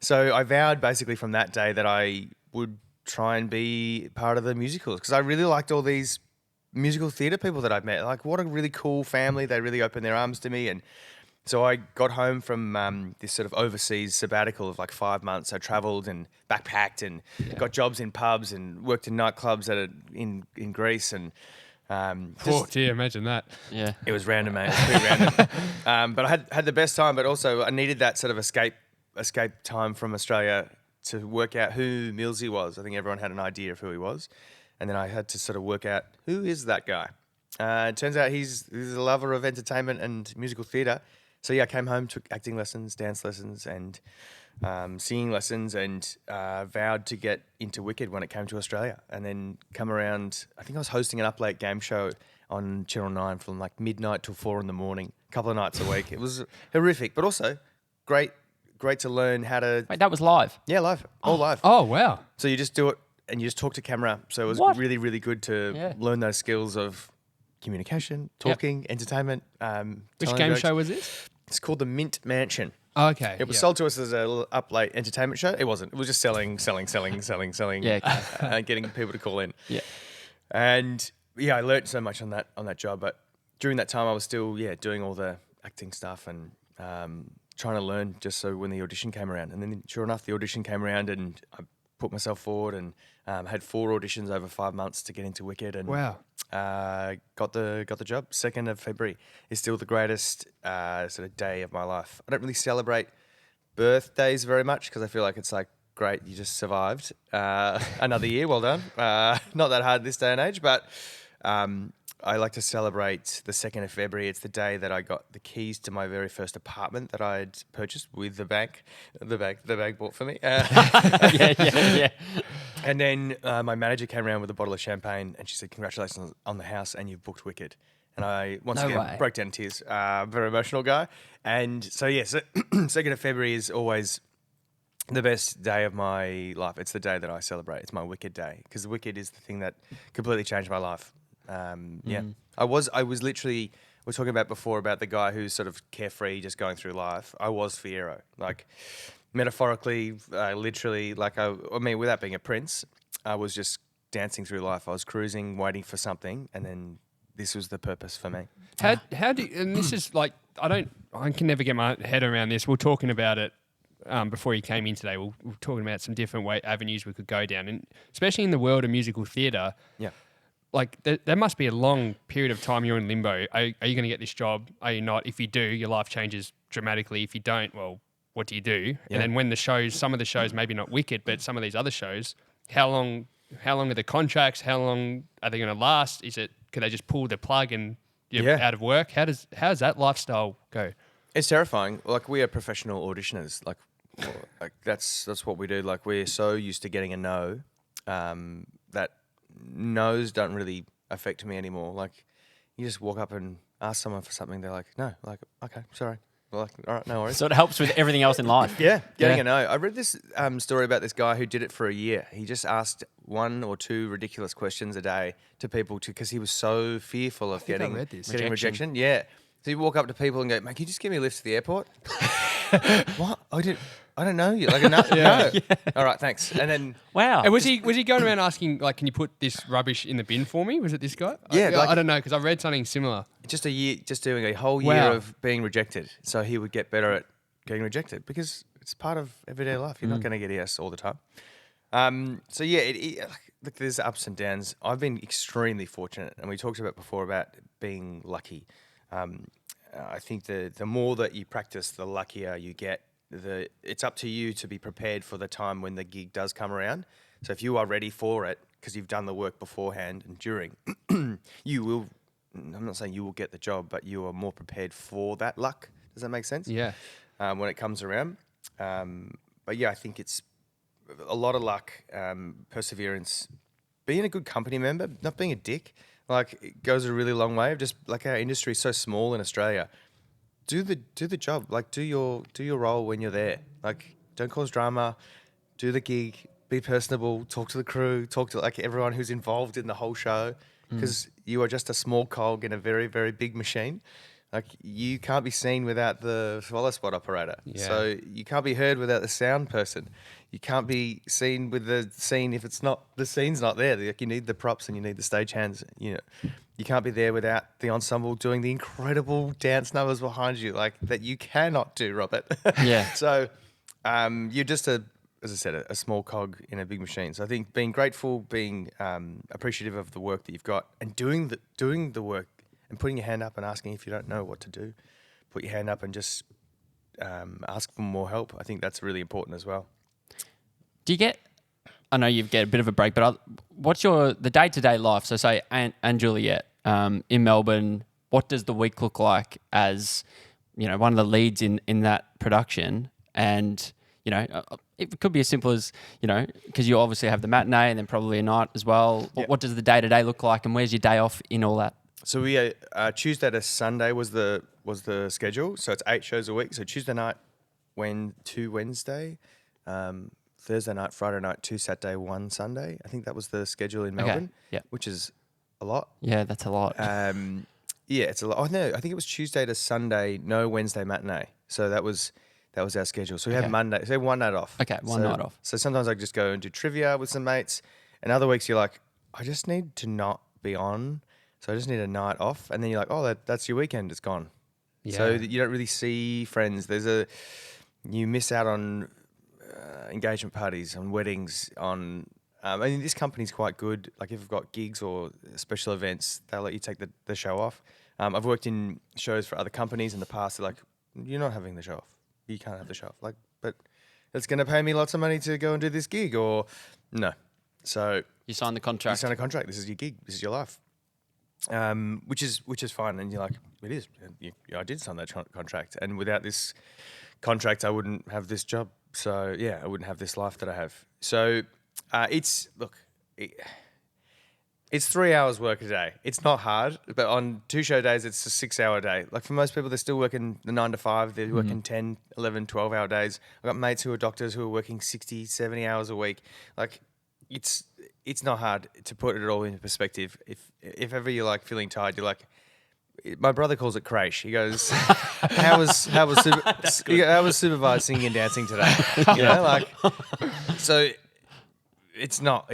So I vowed basically from that day that I would try and be part of the musicals, because I really liked all these musical theatre people that I've met. What a really cool family. They really opened their arms to me. And so I got home from this sort of overseas sabbatical of 5 months. I travelled and backpacked and got jobs in pubs and worked in nightclubs in Greece. And Oh dear, imagine that. Yeah. it was random, mate. It was pretty random. But I had the best time, but also I needed that sort of escape time from Australia to work out who Millsy was. I think everyone had an idea of who he was. And then I had to sort of work out, who is that guy? It turns out he's a lover of entertainment and musical theatre. So I came home, took acting lessons, dance lessons, and singing lessons, and vowed to get into Wicked when it came to Australia. And then come around, I think I was hosting an up late game show on Channel 9 from midnight till 4 a.m, a couple of nights a week. It was horrific, but also great to learn how to... Wait, that was live? Yeah, live. All live. Oh, wow. So you just do it and you just talk to camera. So it was What? really, really good to learn those skills of communication, talking, entertainment. Which telling game jokes. show was this? It's called the Mint Mansion. Oh, okay. It was sold to us as a little up late entertainment show. It wasn't. It was just selling. Yeah. Getting people to call in. Yeah. And I learned so much on that job. But during that time, I was still doing all the acting stuff and trying to learn just so when the audition came around. And then sure enough, the audition came around and I put myself forward and had 4 auditions over 5 months to get into Wicked. And Wow. got the job. 2nd of February is still the greatest sort of day of my life. I don't really celebrate birthdays very much because I feel like it's great, you just survived another year. Well done. Not that hard this day and age, but I like to celebrate the 2nd of February. It's the day that I got the keys to my very first apartment that I'd purchased with the bank. The bank bought for me. Yeah. And then my manager came around with a bottle of champagne and she said, "Congratulations on the house, and you've booked Wicked." And I once No again way. broke down in tears. Very emotional guy. And so 2nd of February is always the best day of my life. It's the day that I celebrate. It's my Wicked day because Wicked is the thing that completely changed my life. Yeah, I was literally. We were talking about before about the guy who's sort of carefree, just going through life. I was Fiyero, like metaphorically, literally. Like I mean, without being a prince, I was just dancing through life. I was cruising, waiting for something, and then this was the purpose for me. How do and this is like I can never get my head around this. We were talking about it before you came in today. We were talking about some different avenues we could go down, and especially in the world of musical theatre. Yeah. Like there must be a long period of time you're in limbo. Are you going to get this job? Are you not? If you do, your life changes dramatically. If you don't, well, what do you do? Yeah. And then when some of the shows, maybe not Wicked, but some of these other shows, how long are the contracts? How long are they going to last? Could they just pull the plug and you're out of work? How does that lifestyle go? It's terrifying. Like we are professional auditioners. Like that's what we do. Like we're so used to getting a no that no's don't really affect me anymore. Like you just walk up and ask someone for something, they're like, no, like, okay, sorry. We're like, all right, no worries. So it helps with everything else in life. Getting a no. I read this story about this guy who did it for a year. He just asked 1 or 2 ridiculous questions a day to people because he was so fearful of getting rejection. Yeah. So you walk up to people and go, mate, can you just give me a lift to the airport? What? I don't know you. Like, no. All right, thanks. And then, wow. And was he going around asking, like, can you put this rubbish in the bin for me? Was it this guy? Yeah, I don't know, because I read something similar. just a year, just doing a whole year of being rejected, so he would get better at getting rejected because it's part of everyday life. You're not going to get yes all the time. So yeah, look, there's ups and downs. I've been extremely fortunate, and we talked about before about being lucky. I think the more that you practice, the luckier you get. It's up to you to be prepared for the time when the gig does come around. So if you are ready for it, because you've done the work beforehand and during, you will. I'm not saying you will get the job, but you are more prepared for that luck. Does that make sense? Yeah. When it comes around. But yeah, I think it's a lot of luck, perseverance, being a good company member, not being a dick. Like it goes a really long way. Just like our industry is so small in Australia. Do the job. Like do your role when you're there. Like don't cause drama. Do the gig. Be personable. Talk to the crew. Talk to like everyone who's involved in the whole show. Because you are just a small cog in a very, very big machine. Like you can't be seen without the swallow spot operator. Yeah. So you can't be heard without the sound person. You can't be seen with the scene if the scene's not there. Like you need the props and you need the stage-hands. You can't be there without the ensemble doing the incredible dance numbers behind you, like that you cannot do, Robert. Yeah. So you're just as I said, a small cog in a big machine. So I think being grateful, being appreciative of the work that you've got, and doing the work and putting your hand up and asking if you don't know what to do, put your hand up and just ask for more help. I think that's really important as well. Do you get? I know you get a bit of a break, but what's the day-to-day life? So say and Juliet in Melbourne. What does the week look like as one of the leads in that production? And it could be as simple as because you obviously have the matinee and then probably a night as well. Yeah. What does the day-to-day look like, and where's your day off in all that? So we Tuesday to Sunday was the schedule. So it's 8 shows a week. So Tuesday night, to Wednesday, Thursday night, Friday night, 2 Saturday, 1 Sunday. I think that was the schedule in Melbourne. Yeah. Which is a lot. Yeah, that's a lot. Yeah, it's a lot. Oh no, I think it was Tuesday to Sunday, no Wednesday matinee. So that was our schedule. So we have Monday, so one night off. Okay, one night off. So sometimes I just go and do trivia with some mates, and other weeks you're like, I just need to not be on. So I just need a night off, and then you're like, oh, that's your weekend. It's gone. Yeah. So you don't really see friends. You miss out on engagement parties, on weddings, on. I mean, this company's quite good. Like if you've got gigs or special events, they'll let you take the show off. I've worked in shows for other companies in the past. They're like, you're not having the show off. You can't have the show off. Like, but it's going to pay me lots of money to go and do this gig, or no. So You sign the contract. you sign a contract. This is your gig. This is your life. Which is fine, and you're like, it is. I did sign that contract, and without this contract, I wouldn't have this job. So yeah, I wouldn't have this life that I have. So It's 3 hours work a day. It's not hard, but on 2 show days, it's a 6-hour day. Like for most people, they're still working the 9 to 5. They're working 10, 11, 12-hour days. I've got mates who are doctors who are working 60, 70 hours a week. Like it's not hard to put it all into perspective. If ever you're like feeling tired, you're like, my brother calls it crash. He goes, how was supervised singing and dancing today? You know, like, so it's not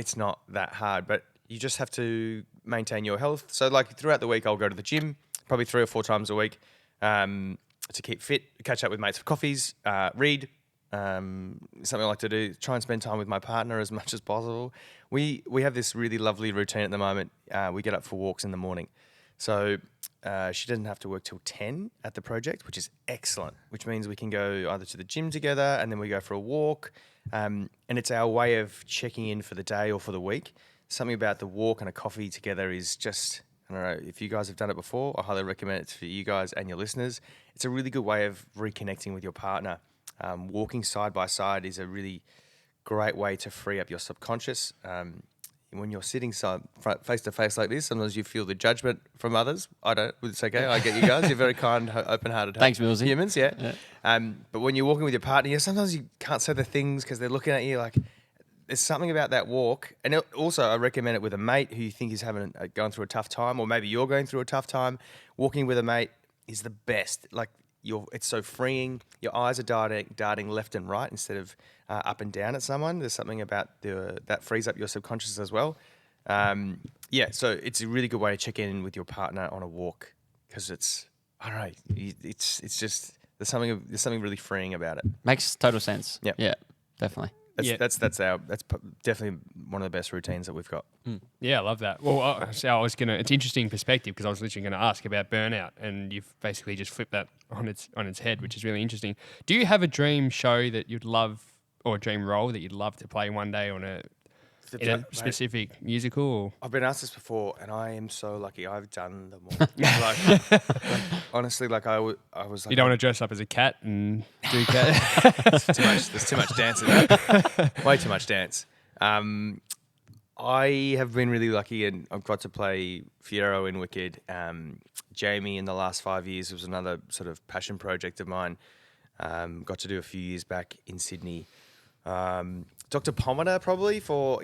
that hard, but you just have to maintain your health. So like throughout the week, I'll go to the gym probably 3 or 4 times a week to keep fit, catch up with mates for coffees, read, something I like to do, try and spend time with my partner as much as possible. We have this really lovely routine at the moment. We get up for walks in the morning. So she doesn't have to work till 10 at the project, which is excellent, which means we can go either to the gym together and then we go for a walk. And it's our way of checking in for the day or for the week. Something about the walk and a coffee together is just, I don't know, if you guys have done it before, I highly recommend it for you guys and your listeners. It's a really good way of reconnecting with your partner. Walking side by side is a really great way to free up your subconscious. When you're sitting face to face like this, sometimes you feel the judgment from others. I don't. It's okay. I get you guys. You're very kind, open-hearted Thanks, Millsy. humans. Yeah. But when you're walking with your partner, sometimes you can't say the things because they're looking at you like. There's something about that walk, and also I recommend it with a mate who you think is going through a tough time, or maybe you're going through a tough time. Walking with a mate is the best. Like it's so freeing. Your eyes are darting left and right instead of up and down at someone. There's something about that frees up your subconscious as well. So it's a really good way to check in with your partner on a walk because it's I don't know. It's just there's something really freeing about it. Makes total sense. Yeah, definitely. That's definitely one of the best routines that we've got. Yeah, I love that. Well, it's interesting perspective because I was literally going to ask about burnout, and you've basically just flipped that on its head, which is really interesting. Do you have a dream show that you'd love, or a dream role that you'd love to play one day in a specific musical? Or? I've been asked this before, and I am so lucky. I've done them all. Honestly, I was like, you don't want to dress up as a cat and do cat. There's too much dance in that. Way too much dance. I have been really lucky, and I've got to play Fiyero in Wicked. Jamie in the last 5 years was another sort of passion project of mine. Got to do a few years back in Sydney. Dr. Pomander probably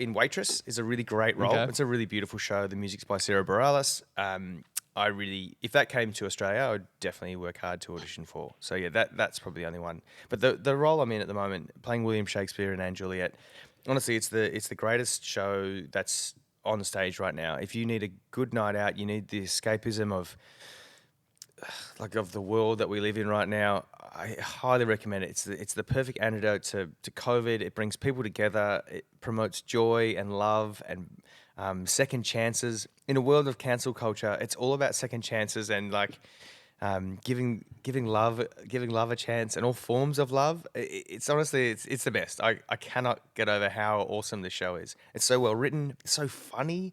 in Waitress is a really great role. Okay. It's a really beautiful show. The music's by Sarah Bareilles. If that came to Australia, I would definitely work hard to audition for. So yeah, that's probably the only one. But the role I'm in at the moment, playing William Shakespeare and Juliet, honestly, it's the greatest show that's on the stage right now. If you need a good night out, you need the escapism of the world that we live in right now, I highly recommend it. It's the perfect antidote to COVID. It brings people together. It promotes joy and love and second chances. In a world of cancel culture, it's all about second chances and giving love a chance and all forms of love. It's honestly it's the best. I cannot get over how awesome this show is. It's so well written. It's so funny.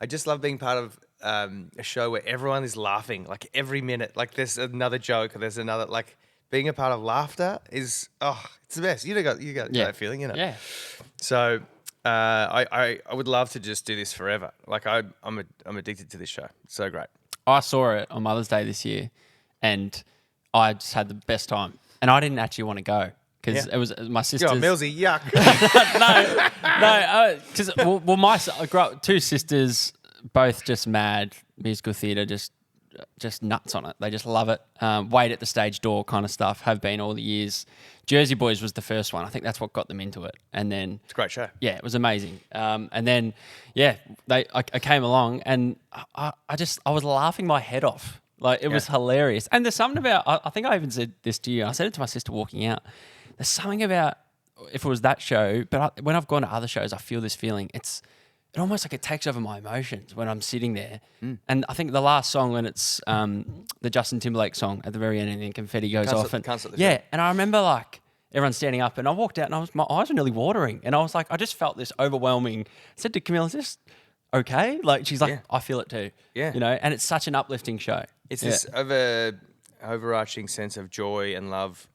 I just love being part of a show where everyone is laughing every minute. There's another joke, or there's another being a part of laughter is it's the best. You got that feeling, you know. Yeah. So I would love to just do this forever. I'm addicted to this show. It's so great. I saw it on Mother's Day this year, and I just had the best time. And I didn't actually want to go because it was my sister's. Yo, Millsy, yuck. No, because I grew up 2 sisters, both just mad musical theatre, just nuts on it. They just love it. Wait at the stage door kind of stuff. Have been all the years. Jersey Boys was the first one. I think that's what got them into it. And then it's a great show. Yeah, it was amazing. And then I came along and I was laughing my head off. It was hilarious. And there's something about I think I even said this to you. I said it to my sister walking out. There's something about if it was that show, but when I've gone to other shows, I feel this feeling. It almost it takes over my emotions when I'm sitting there. And I think the last song, when it's the Justin Timberlake song at the very end and then confetti goes off. And I remember everyone standing up and I walked out and my eyes were nearly watering. And I was I just felt this overwhelming. I said to Camille, is this okay? She's like, I feel it too. Yeah. You know, and it's such an uplifting show. It's this overarching sense of joy and love,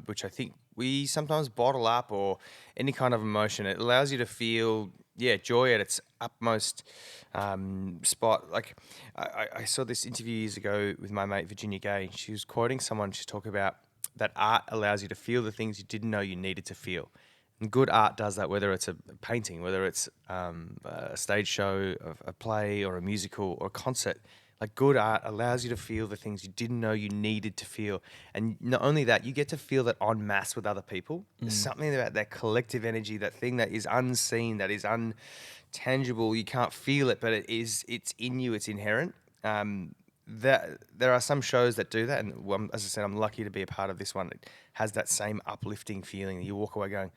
which I think we sometimes bottle up, or any kind of emotion. It allows you to feel joy at its utmost spot. Like I saw this interview years ago with my mate Virginia Gay. She was quoting someone. She's talking about that art allows you to feel the things you didn't know you needed to feel. And good art does that, whether it's a painting, whether it's a stage show, a play, or a musical, or a concert. Like good art allows you to feel the things you didn't know you needed to feel. And not only that, you get to feel that en masse with other people. There's something about that collective energy, that thing that is unseen, that is untangible. You can't feel it, but it's in you, it's inherent. There are some shows that do that. And as I said, I'm lucky to be a part of this one. It has that same uplifting feeling. You walk away going,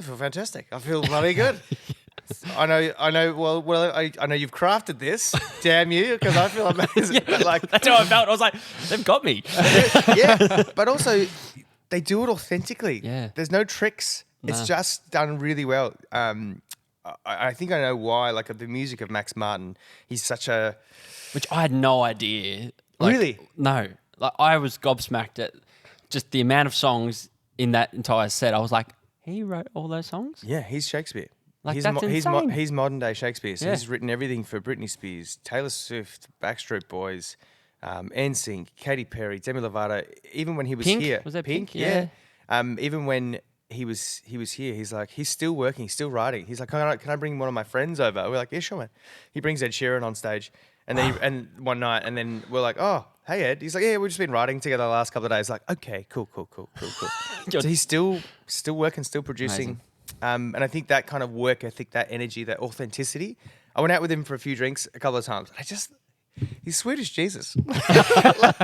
I feel fantastic. I feel bloody good. I know. Well, I know you've crafted this. Damn you, because I feel amazing. But like That's how I felt. I was like, they've got me. yeah, but also they do it authentically. Yeah. There's no tricks. It's just done really well. I think I know why. Like the music of Max Martin, he's such a. Which I had no idea. Like, Really? No. Like I was gobsmacked at just the amount of songs in that entire set. I was like, he wrote all those songs? Yeah, he's Shakespeare. Like, that's insane. He's modern day Shakespeare. So Yeah. he's written everything for Britney Spears, Taylor Swift, Backstreet Boys, NSYNC, Katy Perry, Demi Lovato. Even when he was Pink? here, Was that Pink? Yeah. Even when he was here, he's like, he's still working, he's still writing. He's like, can I bring one of my friends over? We're like, yeah, sure, man. He brings Ed Sheeran on stage, and then and one night, and then we're like, oh, hey Ed. He's like, yeah, we've just been writing together the last couple of days. Like, okay, cool. So he's still working, still producing. Amazing. And I think that kind of work ethic, that energy, that authenticity. I went out with him for a few drinks a couple of times. He's sweet as Jesus. He's like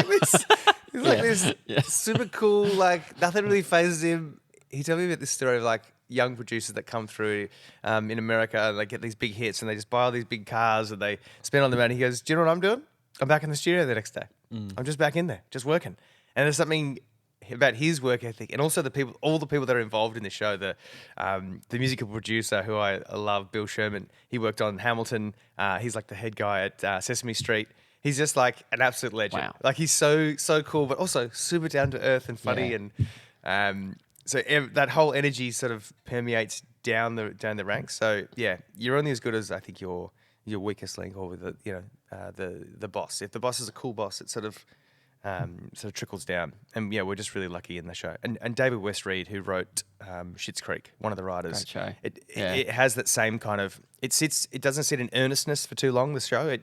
this. He's like this super cool, like nothing really phases him. He told me about this story of like young producers that come through in America and they get these big hits and they just buy all these big cars and they spend on them. And he goes, do you know what I'm doing? I'm back in the studio the next day. I'm just back in there, just working. And there's something about his work ethic and also all the people that are involved in the show. The musical producer who I love, Bill Sherman, he worked on Hamilton. He's like the head guy at Sesame Street. He's just like an absolute legend. Wow. Like he's so cool, but also super down to earth and funny. Yeah. And so that whole energy sort of permeates down the ranks. So yeah, you're only as good as I think your weakest link, or with the boss. If the boss is a cool boss, it sort of trickles down. And yeah, we're just really lucky in the show. And David West Reed, who wrote Schitt's Creek, one of the writers. Great show. It has that same kind of. It doesn't sit in earnestness for too long. The show.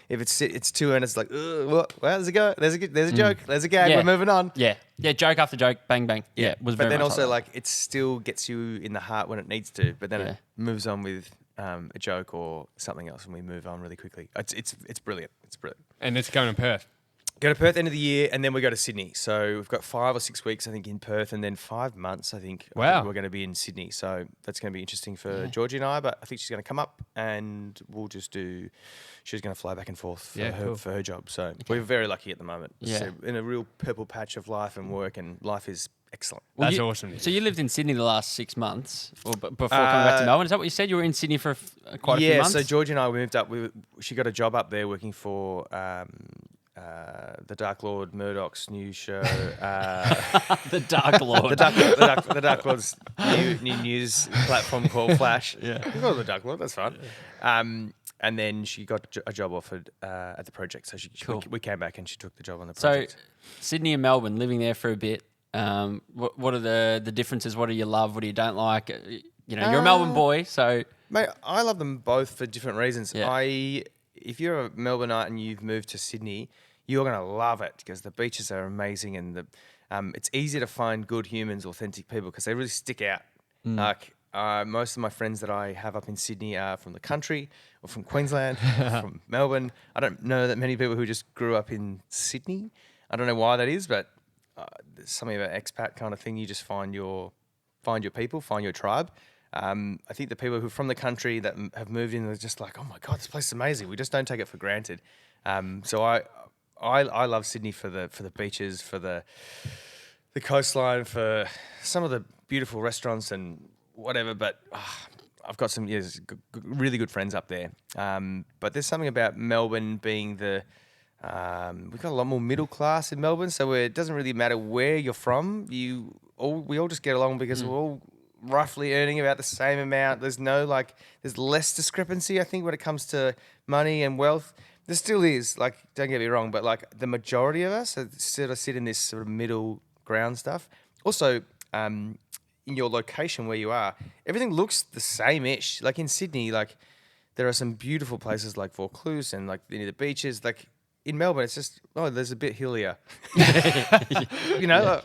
If it's too earnest, like well, there's a go. There's a joke. There's a gag. Yeah. We're moving on. Yeah. Joke after joke, bang bang. Yeah. It was but very then much also like it still gets you in the heart when it needs to. But then it moves on with a joke or something else, and we move on really quickly. It's brilliant. It's brilliant. And it's going to Perth. Go to Perth end of the year, and then we go to Sydney. So we've got 5 or 6 weeks, I think, in Perth, and then 5 months, I think. Wow. I think we're going to be in Sydney. So that's going to be interesting for Georgie and I. But I think she's going to come up, and we'll just do. She's going to fly back and forth for her job. So we're very lucky at the moment. Yeah. So in a real purple patch of life and work, and life is excellent. That's awesome. So you lived in Sydney the last 6 months, or before coming back to Melbourne. Is that what you said? You were in Sydney for quite a few months. Yeah. So Georgie and I moved up. She got a job up there working for. The Dark Lord Murdoch's new show. The Dark Lord. the Dark Lord's new news platform called Flash. Yeah. We call it the Dark Lord. That's fine. And then she got a job offered at the project. So we came back and she took the job on the project. So Sydney and Melbourne, living there for a bit. What are the differences? What do you love? What do you don't like? You're a Melbourne boy, so Mate, I love them both for different reasons. Yeah. If you're a Melbourneite and you've moved to Sydney, you're going to love it because the beaches are amazing and it's easy to find good humans, authentic people because they really stick out. Like most of my friends that I have up in Sydney are from the country or from Queensland, from Melbourne. I don't know that many people who just grew up in Sydney. I don't know why that is, but there's something about expat kind of thing. You just find your people, find your tribe. I think the people who are from the country that have moved in are just like, oh my God, this place is amazing. We just don't take it for granted. So I love Sydney for the beaches, for the coastline, for some of the beautiful restaurants and whatever. But I've got some really good friends up there. But there's something about Melbourne being we've got a lot more middle class in Melbourne, so it doesn't really matter where you're from. We all just get along because we're all roughly earning about the same amount. There's there's less discrepancy, I think, when it comes to money and wealth. There still is, like, don't get me wrong, but like the majority of us sort of sit in this sort of middle ground stuff. Also, in your location where you are, everything looks the same-ish. Like in Sydney, like there are some beautiful places like Vaucluse and like near the beaches. Like in Melbourne, it's just, there's a bit hillier.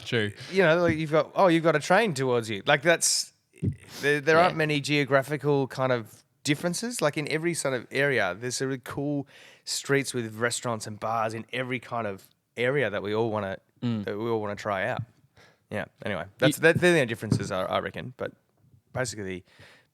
True. Like you've got a train towards you. Like there aren't many geographical kind of differences. Like in every sort of area, there's really cool streets with restaurants and bars in every kind of area that we all want to try out. Yeah. Anyway, they're the only differences I reckon. But basically,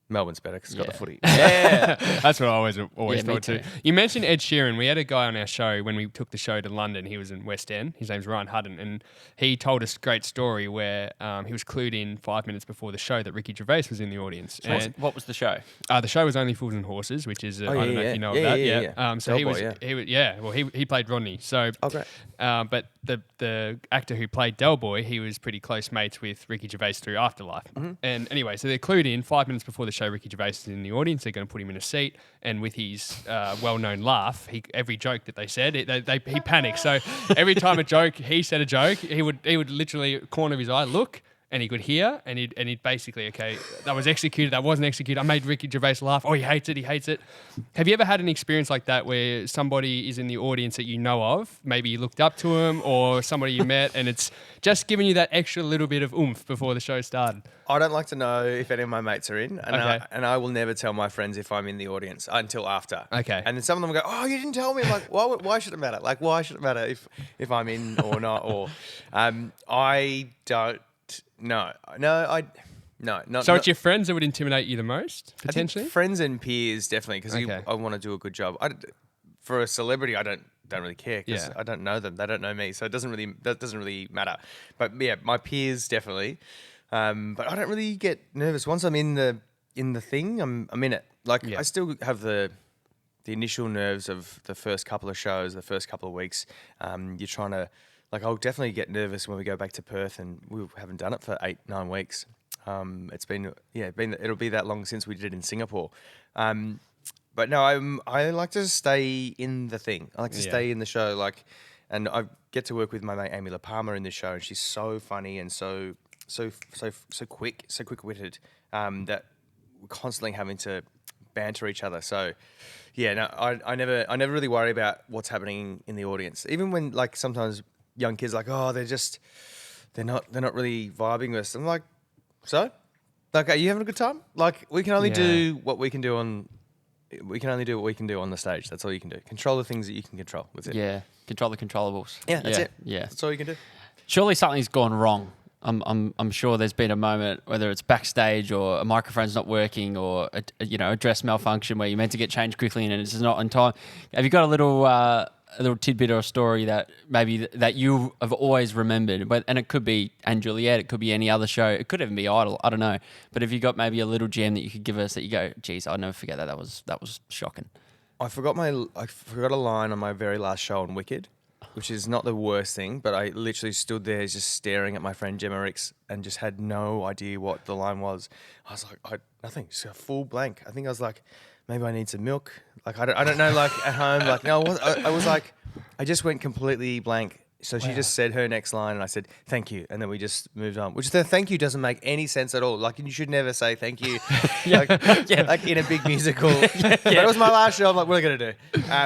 Melbourne's better because it's got the footy. Yeah, that's what I always thought too. too. You mentioned Ed Sheeran. We had a guy on our show when we took the show to London. He was in West End. His name's Ryan Hutton, and he told us a great story where he was clued in 5 minutes before the show that Ricky Gervais was in the audience. And What was the show? the show was Only Fools and Horses, which is I don't know if you know of that. Yeah. So he played Rodney. So great. but the actor who played Del Boy, he was pretty close mates with Ricky Gervais through Afterlife. Mm-hmm. And anyway, so they're clued in 5 minutes before the show. Ricky Gervais is in the audience. They're going to put him in a seat, and with his well-known laugh, every joke that they said, he panicked. So every time he said a joke, he would literally corner of his eye look, and he could hear, and he'd basically, okay, that was executed, that wasn't executed. I made Ricky Gervais laugh. Oh, he hates it. Have you ever had an experience like that where somebody is in the audience that you know of, maybe you looked up to him, or somebody you met, and it's just giving you that extra little bit of oomph before the show started? I don't like to know if any of my mates are in, and, Okay. I will never tell my friends if I'm in the audience until after. Okay. And then some of them go, "Oh, you didn't tell me." I'm like, why should it matter? Like, why should it matter if I'm in or not? Or I don't. No. So it's your friends that would intimidate you the most, potentially? I think friends and peers definitely, because Okay. I want to do a good job. For a celebrity, I don't really care because Yeah. I don't know them. They don't know me, so that doesn't really matter. But yeah, my peers definitely. But I don't really get nervous once I'm in the thing. I'm in it. Like I still have the initial nerves of the first couple of shows, the first couple of weeks. You're trying to. Like, I'll definitely get nervous when we go back to Perth, and we haven't done it for 8-9 weeks. It'll be that long since we did it in Singapore. But no, I like to stay in the thing. I like to stay in the show. And I get to work with my mate Amy La Palmer in this show, and she's so funny and so quick-witted that we're constantly having to banter each other. So. Yeah, no, I never really worry about what's happening in the audience. Even when sometimes young kids are like, oh, they're not really vibing with us. I'm like, so? Like, are you having a good time? Like, we can only do what we can do on the stage. That's all you can do. Control the things that you can control. That's it. Yeah, control the controllables. Yeah, that's it. Yeah, That's all you can do. surely something's gone wrong. I'm sure there's been a moment, whether it's backstage or a microphone's not working or a dress malfunction where you're meant to get changed quickly and it's just not on time. Have you got a little tidbit or a story that maybe that you have always remembered? And it could be Juliet, it could be any other show, it could even be Idol. I don't know. But have you got maybe a little gem that you could give us that you go, geez, I'll never forget that. That was shocking. I forgot a line on my very last show on Wicked, which is not the worst thing, but I literally stood there just staring at my friend Gemma Ricks and just had no idea what the line was. I was like, nothing, just a full blank. I think I was like, maybe I need some milk. Like, I don't know, like at home, like, no, I was like, I just went completely blank. So she just said her next line and I said, thank you. And then we just moved on, which the thank you doesn't make any sense at all. Like, you should never say thank you like in a big musical. But it was my last show. I'm like, what are we going to do?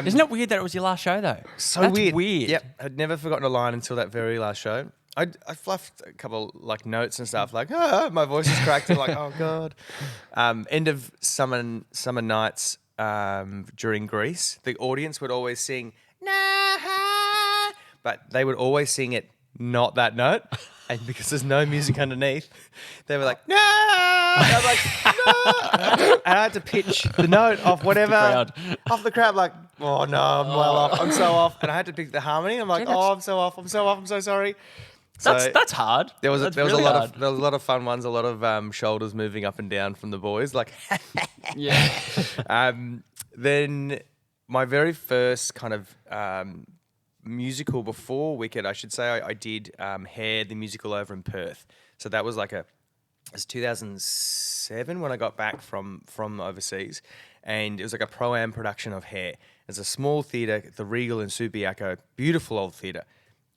Isn't it weird that it was your last show though? So That's weird. Yep. I'd never forgotten a line until that very last show. I fluffed a couple like notes and stuff like, my voice is cracked. I'm like, oh God. End of summer nights during Greece, the audience would always sing, but they would always sing it not that note. And because there's no music underneath, they were like, no! And I'm like, no! And I had to pitch the note off whatever. Off the crowd, like, oh no, I'm well off. I'm so off. And I had to pick the harmony. I'm like, I'm so off. I'm so sorry. So That's hard. There was a lot of fun ones, a lot of shoulders moving up and down from the boys. Like, yeah. Then my very first kind of musical before Wicked, I should say, I did Hair, the musical over in Perth. So that was like a It was 2007 when I got back from overseas, and it was like a pro-am production of Hair. It's a small theatre, the Regal in Subiaco, beautiful old theatre,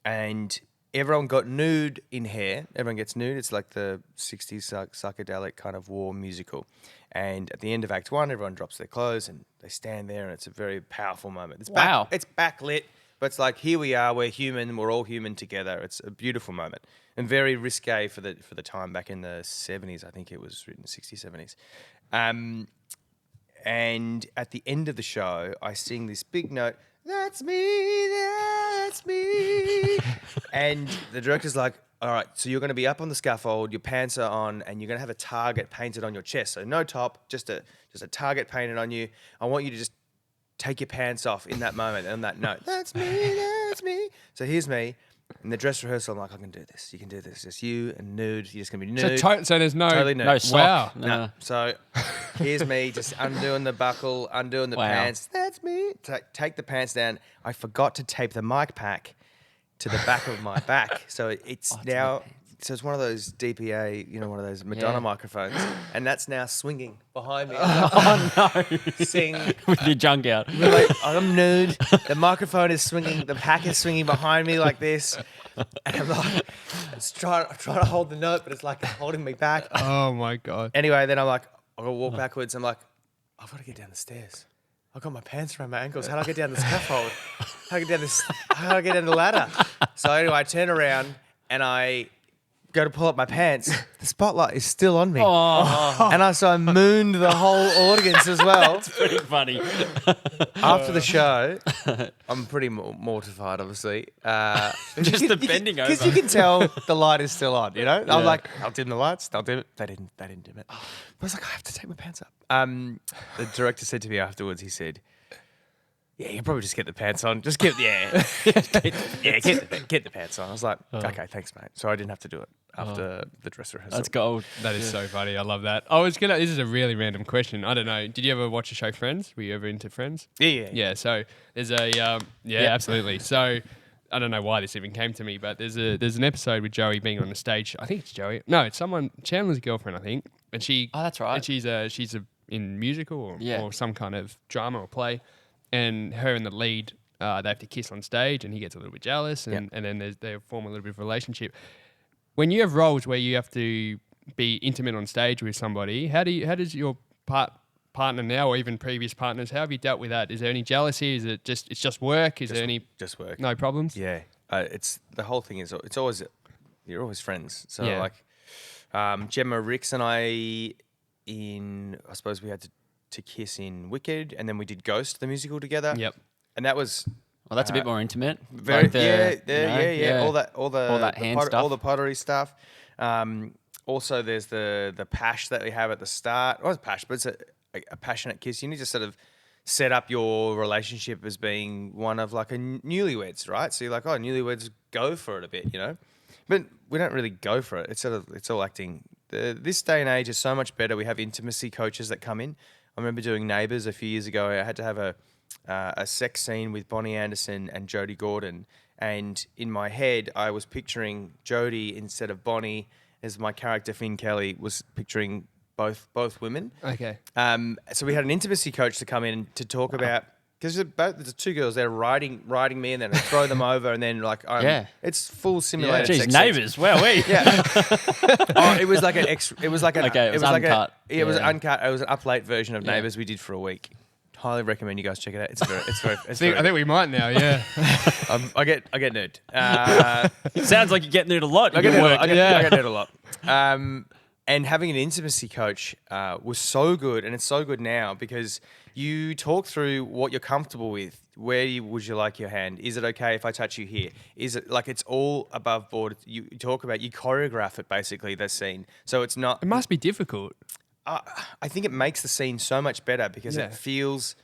and everyone got nude in Hair. Everyone gets nude. It's like the 60s psychedelic kind of war musical. And at the end of Act 1, everyone drops their clothes and they stand there, and it's a very powerful moment. It's Wow. It's backlit, but it's like, here we are, we're human, we're all human together. It's a beautiful moment and very risque for the time back in the 70s. I think it was written 60s, 70s. And at the end of the show, I sing this big note, "That's me, that's me." And the director's like, "All right, so you're going to be up on the scaffold, your pants are on, and you're going to have a target painted on your chest. So no top, just a target painted on you. I want you to just take your pants off in that moment and on that note. That's me, that's me." So here's me. In the dress rehearsal, I'm like, "I can do this. You can do this. Just you and nude. You're just going to be nude." So there's no... Totally nude. No sock. Wow. No. So here's me just undoing the buckle, undoing the Wow. pants. That's me. Take the pants down. I forgot to tape the mic pack to the back of my back. So it's now... So it's one of those DPA, one of those Madonna microphones, and that's now swinging behind me. Oh no! Sing. With your junk out. Like, I'm nude. The microphone is swinging. The pack is swinging behind me like this. And I'm like, trying to hold the note, but it's like holding me back. Oh, my God. Anyway, then I'm like, I've got to walk backwards. I'm like, I've got to get down the stairs. I've got my pants around my ankles. How do I get down the scaffold? How do I get down the ladder? So anyway, I turn around and I go to pull up my pants. The spotlight is still on me. Oh, And so I mooned the whole audience as well. it's pretty funny. After the show, I'm pretty mortified, obviously. Just the bending over. Because you can tell the light is still on, I'm like, I'll dim the lights. They'll dim it. They didn't dim it. But I was like, I have to take my pants up. The director said to me afterwards, he said, "Yeah, you can probably just get the pants on. Just get the pants on." I was like, "Okay, thanks, mate." So I didn't have to do it after the dress rehearsal. Let's go. That is so funny. I love that. This is a really random question. I don't know. Did you ever watch the show Friends? Were you ever into Friends? Yeah. Yeah, so there's absolutely. So I don't know why this even came to me, but there's an episode with Joey being on the stage. I think it's Joey. No, it's someone, Chandler's girlfriend, I think. And she... Oh, that's right. And she's in musical or some kind of drama or play. And her and the lead, they have to kiss on stage, and he gets a little bit jealous, and then they form a little bit of a relationship. When you have roles where you have to be intimate on stage with somebody, how does your partner now, or even previous partners, how have you dealt with that? Is there any jealousy? Is it just work? Is there any just work? No problems? Yeah, it's the whole thing is it's always you're always friends. So like Gemma Ricks and I suppose we had to kiss in Wicked, and then we did Ghost, the musical, together. Yep. And that was Well, that's a bit more intimate. very Like all that hand stuff. all the pottery stuff. Also, there's the pash that we have at the start. Well, it's pash, but it's a passionate kiss. You need to sort of set up your relationship as being one of like a newlyweds, right? So you're like, oh, newlyweds, go for it a bit, But we don't really go for it. It's all acting. This day and age is so much better. We have intimacy coaches that come in. I remember doing Neighbours a few years ago. I had to have a sex scene with Bonnie Anderson and Jodie Gordon, and in my head I was picturing Jodie instead of Bonnie, as my character Finn Kelly was picturing both women. Okay. So we had an intimacy coach to come in to talk about, because there's two girls there riding me, and then I throw them over, and then it's full simulated. Geez, sex Neighbours. Wow, we. Yeah. It was like it was like Okay, it was uncut. It was uncut. It was an up late version of Neighbours we did for a week. Highly recommend you guys check it out. It's very. I think we might now, yeah. I get nude. Sounds like you get nude a lot. I get Good work. nude a lot. And having an intimacy coach was so good, and it's so good now because you talk through what you're comfortable with. Where would you like your hand? Is it okay if I touch you here? Is it like it's all above board? You talk about, you choreograph it basically, the scene. So it's not. It must be difficult. I think it makes the scene so much better because it feels,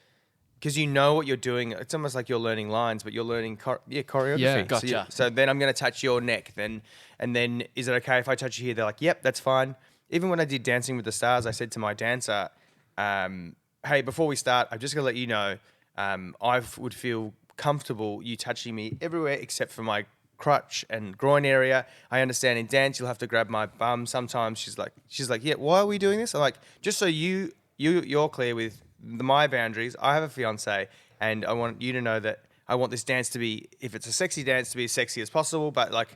because you know what you're doing. It's almost like you're learning lines, but you're learning choreography. Yeah, gotcha. So then I'm going to touch your neck. And then is it okay if I touch you here? They're like, yep, that's fine. Even when I did Dancing with the Stars, I said to my dancer, hey, before we start, I'm just going to let you know, I would feel comfortable you touching me everywhere except for my crotch and groin area. I understand in dance you'll have to grab my bum. Sometimes she's like, yeah, why are we doing this? I'm like, just so you're clear with my boundaries. I have a fiance, and I want you to know that I want this dance to be, if it's a sexy dance, to be as sexy as possible. But like,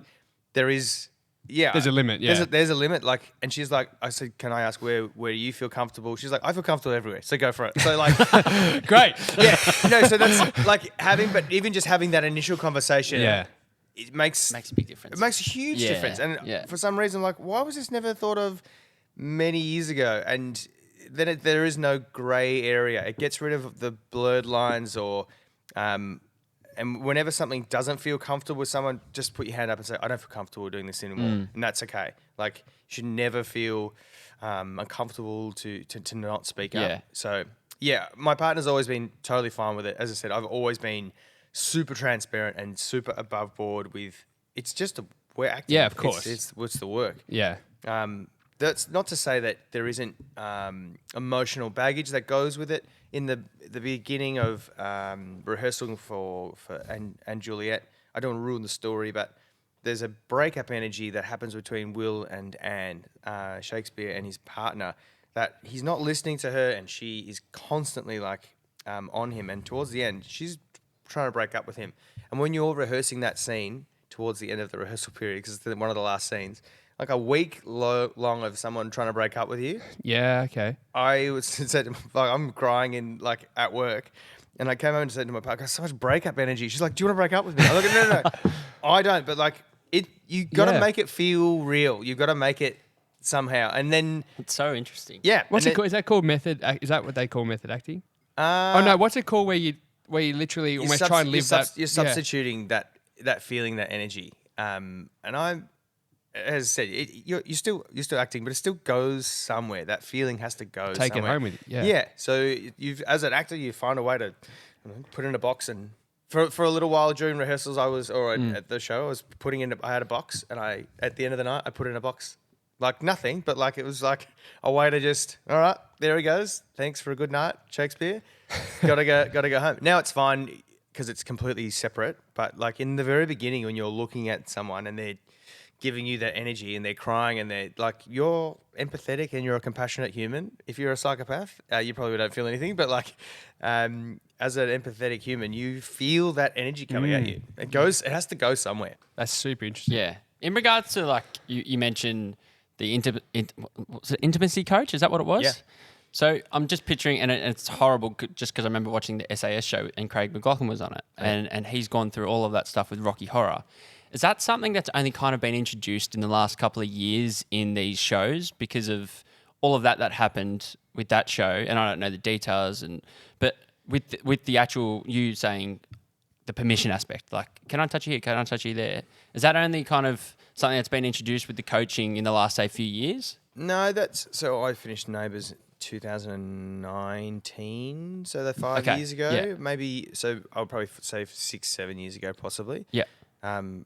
there is. Yeah, There's a limit. Yeah, there's a limit. Like, and she's like, I said, can I ask where you feel comfortable? She's like, I feel comfortable everywhere, so go for it. So like, great. yeah, no. So that's like but even just having that initial conversation, Yeah. it makes a big difference. It makes a huge difference. And for some reason, like, why was this never thought of many years ago? And then there is no grey area. It gets rid of the blurred lines and whenever something doesn't feel comfortable with someone, just put your hand up and say, I don't feel comfortable doing this anymore. And that's okay. Like, you should never feel uncomfortable to not speak up. So, yeah, my partner's always been totally fine with it. As I said, I've always been super transparent and super above board with, it's just, we're acting. Yeah, of course. It's the work. Yeah. That's not to say that there isn't emotional baggage that goes with it. In the beginning of rehearsal for Juliet, I don't want to ruin the story, but there's a breakup energy that happens between Will and Anne, Shakespeare and his partner, that he's not listening to her, and she is constantly like on him. And towards the end, she's trying to break up with him. And when you're rehearsing that scene towards the end of the rehearsal period, because it's one of the last scenes, like a week long of someone trying to break up with you. Yeah. Okay. I was said, like, I'm crying at work, and I came home and said to my partner, I got so much breakup energy. She's like, do you want to break up with me? I'm like, no. I don't. But like, you got to make it feel real. You've got to make it somehow, and then It's so interesting. yeah. What's it called? Is that called method? Is that what they call method acting? Oh no. What's it called where you literally almost try and live that? You're substituting that feeling, that energy. And I'm, as I said, you're still acting, but it still goes somewhere. That feeling has to go. Take somewhere. it home with you. Yeah. Yeah. So as an actor, you find a way to put it in a box, and for a little while during rehearsals, at the show, I had a box, and at the end of the night, I put it in a box. Like nothing, but like it was like a way to just, all right, there he goes. Thanks for a good night, Shakespeare. Gotta go home. Now it's fine because it's completely separate. But like in the very beginning, when you're looking at someone and they're giving you that energy and they're crying and they're like, you're empathetic and you're a compassionate human. If you're a psychopath, you probably don't feel anything. But like, as an empathetic human, you feel that energy coming at you. It has to go somewhere. That's super interesting. Yeah. In regards to like you mentioned the was it intimacy coach? Is that what it was? Yeah. So I'm just picturing, and it's horrible just because I remember watching the SAS show and Craig McLachlan was on it, and he's gone through all of that stuff with Rocky Horror. Is that something that's only kind of been introduced in the last couple of years in these shows because of all of that happened with that show? And I don't know the details, but with the actual you saying the permission aspect, like, can I touch you here? Can I touch you there? Is that only kind of something that's been introduced with the coaching in the last, say, few years? No, so I finished Neighbours 2019, so they're 5 years ago, maybe. So I'll probably say 6-7 years ago, possibly. Yeah. And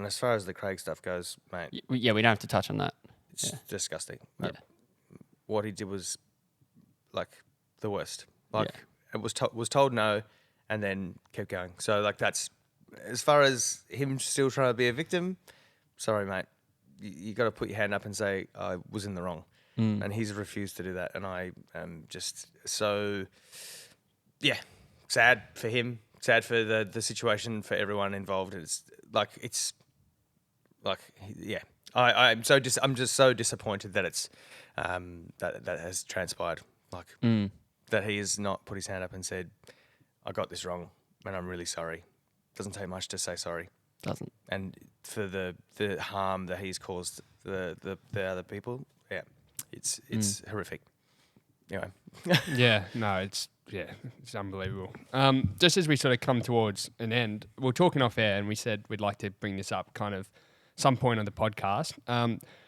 as far as the Craig stuff goes, mate, we don't have to touch on that. it's disgusting. Yeah. What he did was like the worst. Like it was told no, and then kept going. So like that's as far as him still trying to be a victim. Sorry, mate. You got to put your hand up and say I was in the wrong, and he's refused to do that. And I am just so sad for him. Sad for the situation for everyone involved. I'm just so disappointed that it's that has transpired. Like that he has not put his hand up and said, "I got this wrong, and I'm really sorry." Doesn't take much to say sorry. Doesn't. And for the harm that he's caused the other people, it's horrific. Anyway. It's unbelievable. Just as we sort of come towards an end, we're talking off air and we said we'd like to bring this up kind of some point on the podcast.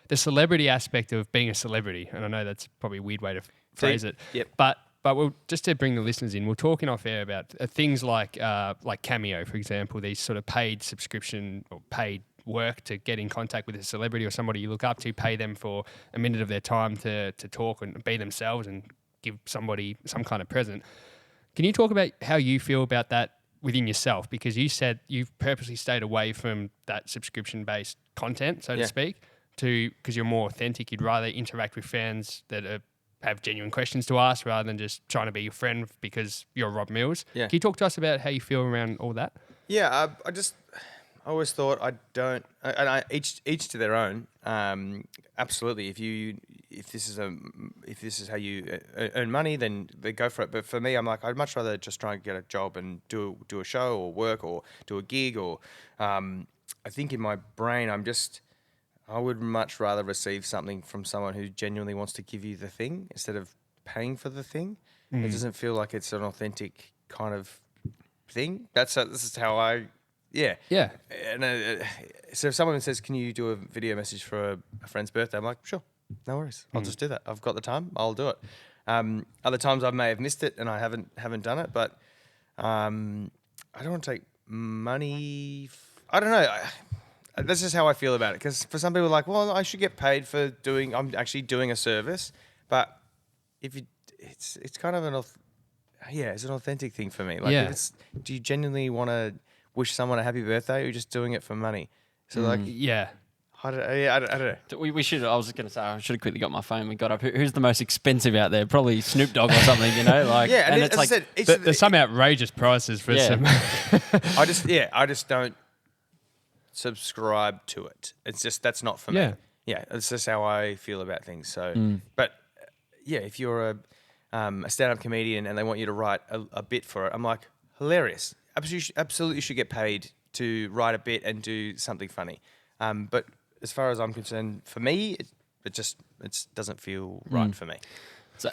The celebrity aspect of being a celebrity, and I know that's probably a weird way to phrase it. Yep. But we'll just to bring the listeners in, we're talking off air about things like Cameo, for example, these sort of paid subscription or paid work to get in contact with a celebrity or somebody you look up to, pay them for a minute of their time to talk and be themselves and give somebody some kind of present. Can you talk about how you feel about that within yourself? Because you said you've purposely stayed away from that subscription-based content, so to speak, because you're more authentic. You'd rather interact with fans that have genuine questions to ask rather than just trying to be your friend because you're Rob Mills. Yeah. Can you talk to us about how you feel around all that? Yeah, I always thought I don't, and each to their own. Absolutely, if this is how you earn money, then they go for it. But for me, I'm like, I'd much rather just try and get a job and do a show or work or do a gig or. I think in my brain, I would much rather receive something from someone who genuinely wants to give you the thing instead of paying for the thing. It doesn't feel like it's an authentic kind of thing. This is how I. Yeah. Yeah. And so if someone says, "Can you do a video message for a friend's birthday?" I'm like, "Sure, no worries. I'll just do that. I've got the time. I'll do it." Other times I may have missed it and I haven't done it, but I don't want to take money. I don't know. That's just how I feel about it. Because for some people, like, well, I should get paid for I'm actually doing a service, but it's kind of it's an authentic thing for me. Like, do you genuinely want to wish someone a happy birthday, or you're just doing it for money? So like, I don't know. We should. I was just going to say I should have quickly got my phone. We got up. Who's the most expensive out there? Probably Snoop Dogg or something. Like yeah, and it's like I said, there's some outrageous prices for some. I just don't subscribe to it. It's just that's not for me. Yeah, it's just how I feel about things. So, but if you're a stand-up comedian and they want you to write a bit for it, I'm like, hilarious. Absolutely should get paid to write a bit and do something funny. But as far as I'm concerned, for me, it doesn't feel right for me. So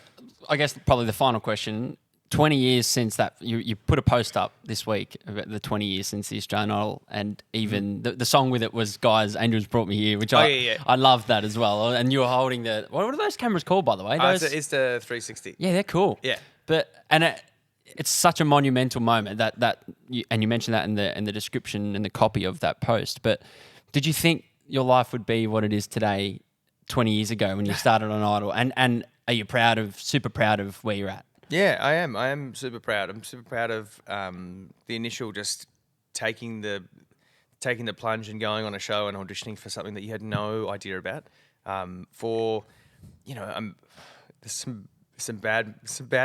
I guess probably the final question. 20 years since that, you put a post up this week about the 20 years since the Australian Idol, and even the song with it was "Guys, Angels Brought Me Here," which I love that as well. And you were holding what are those cameras called, by the way? It's the 360. Yeah, they're cool. Yeah, it's such a monumental moment that you mentioned that in the description and the copy of that post. But did you think your life would be what it is today 20 years ago when you started on Idol? And are you super proud of where you're at? Yeah, I am. I am super proud. I'm super proud of the initial just taking the plunge and going on a show and auditioning for something that you had no idea about. There's some bad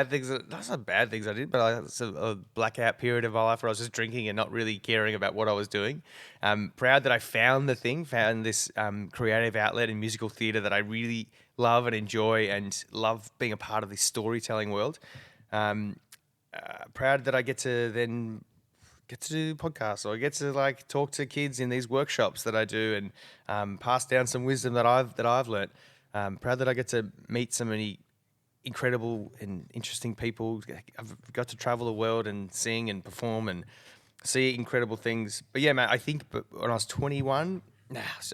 things. That's not bad things I did, but it's a blackout period of my life where I was just drinking and not really caring about what I was doing. Proud that I found this creative outlet in musical theatre that I really love and enjoy and love being a part of this storytelling world. Proud that I get to do podcasts, or I get to talk to kids in these workshops that I do and pass down some wisdom that I've learnt. Proud that I get to meet so many incredible and interesting people. I've got to travel the world and sing and perform and see incredible things. But yeah, man, I think when I was 21,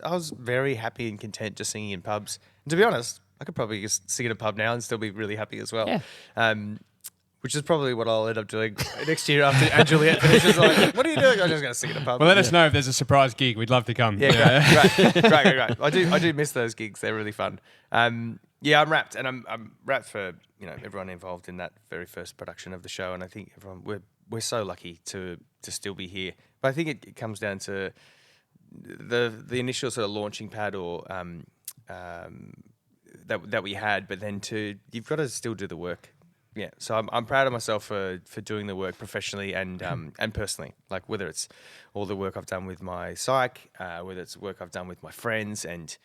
I was very happy and content just singing in pubs. And to be honest, I could probably just sing in a pub now and still be really happy as well. Yeah. Which is probably what I'll end up doing next year after Juliet finishes. Like, what are you doing? I'm just going to sing in a pub. Well, let us know if there's a surprise gig. We'd love to come. Yeah, great. I do miss those gigs. They're really fun. I'm wrapped, and I'm wrapped for everyone involved in that very first production of the show. And I think we're so lucky to still be here. But I think it comes down to the initial sort of launching pad or that we had, but then you've got to still do the work. Yeah, so I'm proud of myself for doing the work professionally and personally. Like whether it's all the work I've done with my psych, whether it's work I've done with my friends, and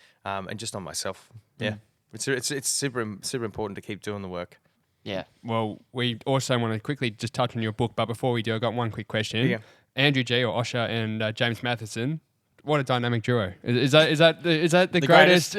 just on myself. Yeah, it's super important to keep doing the work. Yeah. Well, we also want to quickly just touch on your book, but before we do, I got one quick question. Yeah. Andrew G or Osher and James Matheson. What a dynamic duo! Is that the greatest?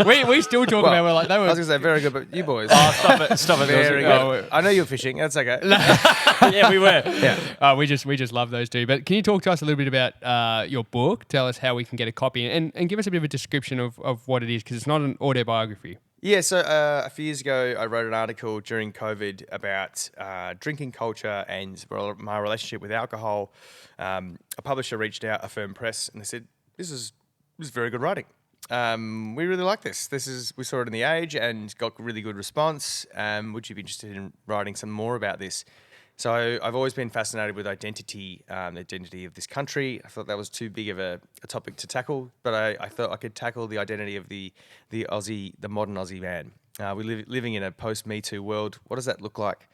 We still talk about we're like they were. I was gonna say very good, but you boys. Stop it! Very good. I know you're fishing. That's okay. Yeah, we were. Yeah. We just love those two. But can you talk to us a little bit about your book? Tell us how we can get a copy and give us a bit of a description of what it is, because it's not an autobiography. Yeah, so a few years ago, I wrote an article during COVID about drinking culture and my relationship with alcohol. A publisher reached out, Affirm Press, and they said, "This is very good writing. We really like this. We saw it in The Age and got really good response. Would you be interested in writing some more about this?" So I've always been fascinated with identity, the identity of this country. I thought that was too big of a topic to tackle, but I thought I could tackle the identity of the modern Aussie man. Living in a post Me Too world. What does that look like?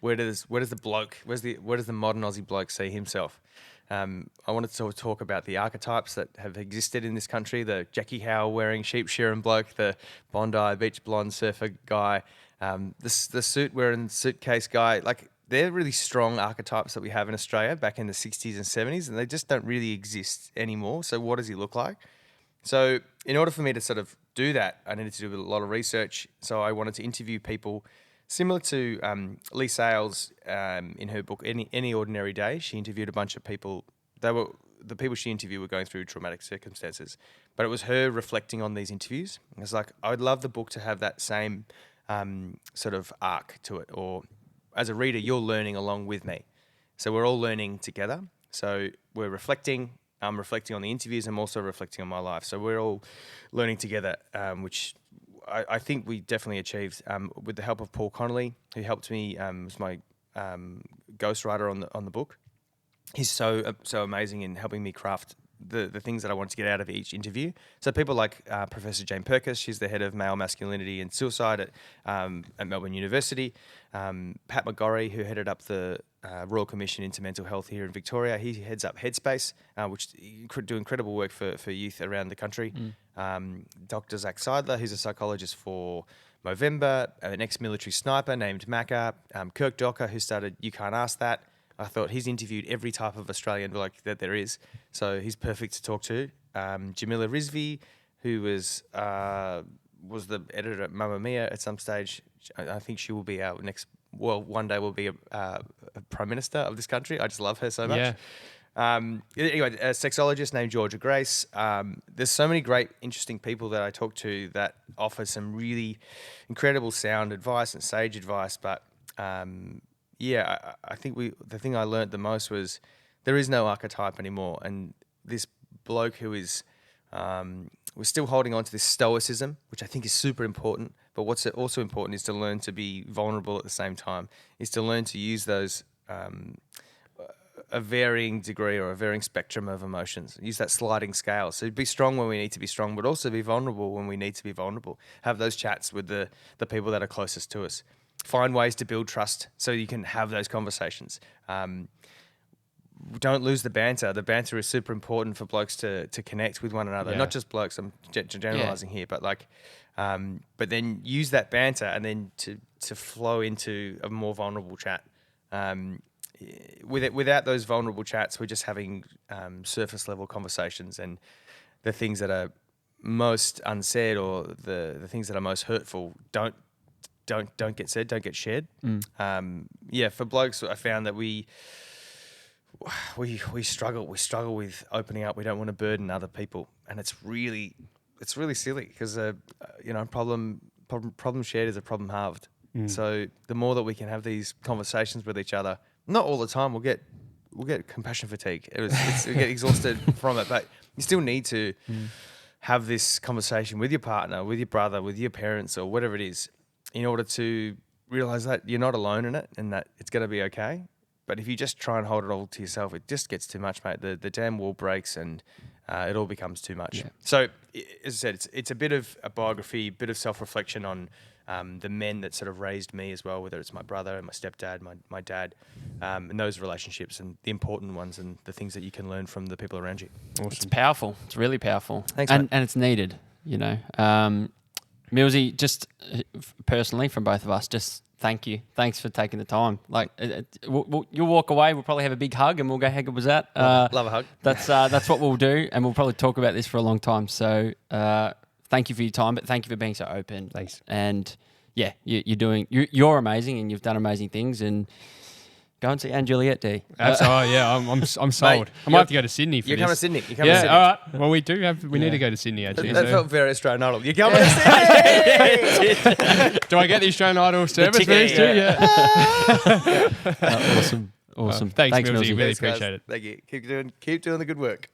Where does the bloke? Where does the modern Aussie bloke see himself? I wanted to talk about the archetypes that have existed in this country: the Jackie Howe wearing sheep shearing bloke, the Bondi beach blonde surfer guy, the suit wearing suitcase guy. Like, they're really strong archetypes that we have in Australia back in the 60s and 70s, and they just don't really exist anymore. So what does he look like? So in order for me to sort of do that, I needed to do a lot of research. So I wanted to interview people similar to Lee Sales in her book, Any Ordinary Day. She interviewed a bunch of people. The people she interviewed were going through traumatic circumstances, but it was her reflecting on these interviews. I was like, I would love the book to have that same sort of arc to it, or as a reader, you're learning along with me. So we're all learning together. So we're reflecting. I'm reflecting on the interviews. I'm also reflecting on my life. So we're all learning together, which I think we definitely achieved with the help of Paul Connolly, who helped me, was my ghostwriter on the book. He's so amazing in helping me craft the things that I wanted to get out of each interview. So people like Professor Jane Perkis, she's the head of male masculinity and suicide at Melbourne University. Pat McGorry, who headed up the Royal Commission into Mental Health here in Victoria, he heads up Headspace, which do incredible work for youth around the country. Dr. Zach Seidler, who's a psychologist for Movember, an ex-military sniper named Macca, Kirk Docker, who started You Can't Ask That. I thought he's interviewed every type of Australian bloke that there is, so he's perfect to talk to. Jamila Rizvi, who was the editor at Mamma Mia at some stage. I think she will be our next. Well, one day will be a prime minister of this country. I just love her so much. Yeah. Anyway, a sexologist named Georgia Grace. There's so many great, interesting people that I talk to that offer some really incredible sound advice and sage advice, but. I think the thing I learned the most was there is no archetype anymore, and this bloke who is we're still holding on to this stoicism, which I think is super important. But what's also important is to learn to be vulnerable at the same time. Is to learn to use those a varying degree or a varying spectrum of emotions. Use that sliding scale. So be strong when we need to be strong, but also be vulnerable when we need to be vulnerable. Have those chats with the people that are closest to us. Find ways to build trust so you can have those conversations. Don't lose the banter. The banter is super important for blokes to connect with one another. Yeah. Not just blokes. I'm generalizing here, but but then use that banter and then to flow into a more vulnerable chat. Without those vulnerable chats, we're just having surface level conversations, and the things that are most unsaid or the things that are most hurtful don't get said, don't get shared. For blokes, I found that we struggle with opening up. We don't want to burden other people, and it's really silly because problem shared is a problem halved. So the more that we can have these conversations with each other, not all the time, we'll get compassion fatigue. We get exhausted from it, but you still need to have this conversation with your partner, with your brother, with your parents, or whatever it is, in order to realize that you're not alone in it and that it's going to be okay. But if you just try and hold it all to yourself, it just gets too much, mate. The damn wall breaks and it all becomes too much. Yeah. So, as I said, it's a bit of a biography, a bit of self-reflection on the men that sort of raised me as well, whether it's my brother and my stepdad, my dad, and those relationships and the important ones and the things that you can learn from the people around you. Awesome. It's powerful. It's really powerful. Thanks, and it's needed, you know. Millsy, just personally from both of us, just thank you. Thanks for taking the time. Like, you'll walk away, we'll probably have a big hug and we'll go, how good was that? Love a hug. That's what we'll do, and we'll probably talk about this for a long time. So thank you for your time, but thank you for being so open. Thanks. And yeah, you're amazing and you've done amazing things, and go and see Anne Juliet, D. Absolutely, I'm sold. Mate, I might have to go to Sydney for this. You're coming to Sydney. All right. Well, we need to go to Sydney, actually. That felt very Australian Idol. You're coming to Sydney! Do I get the Australian Idol service for this too? Yeah. Awesome. Thanks, Millsy. Really Thanks, appreciate guys. it. Thank you. Keep doing the good work.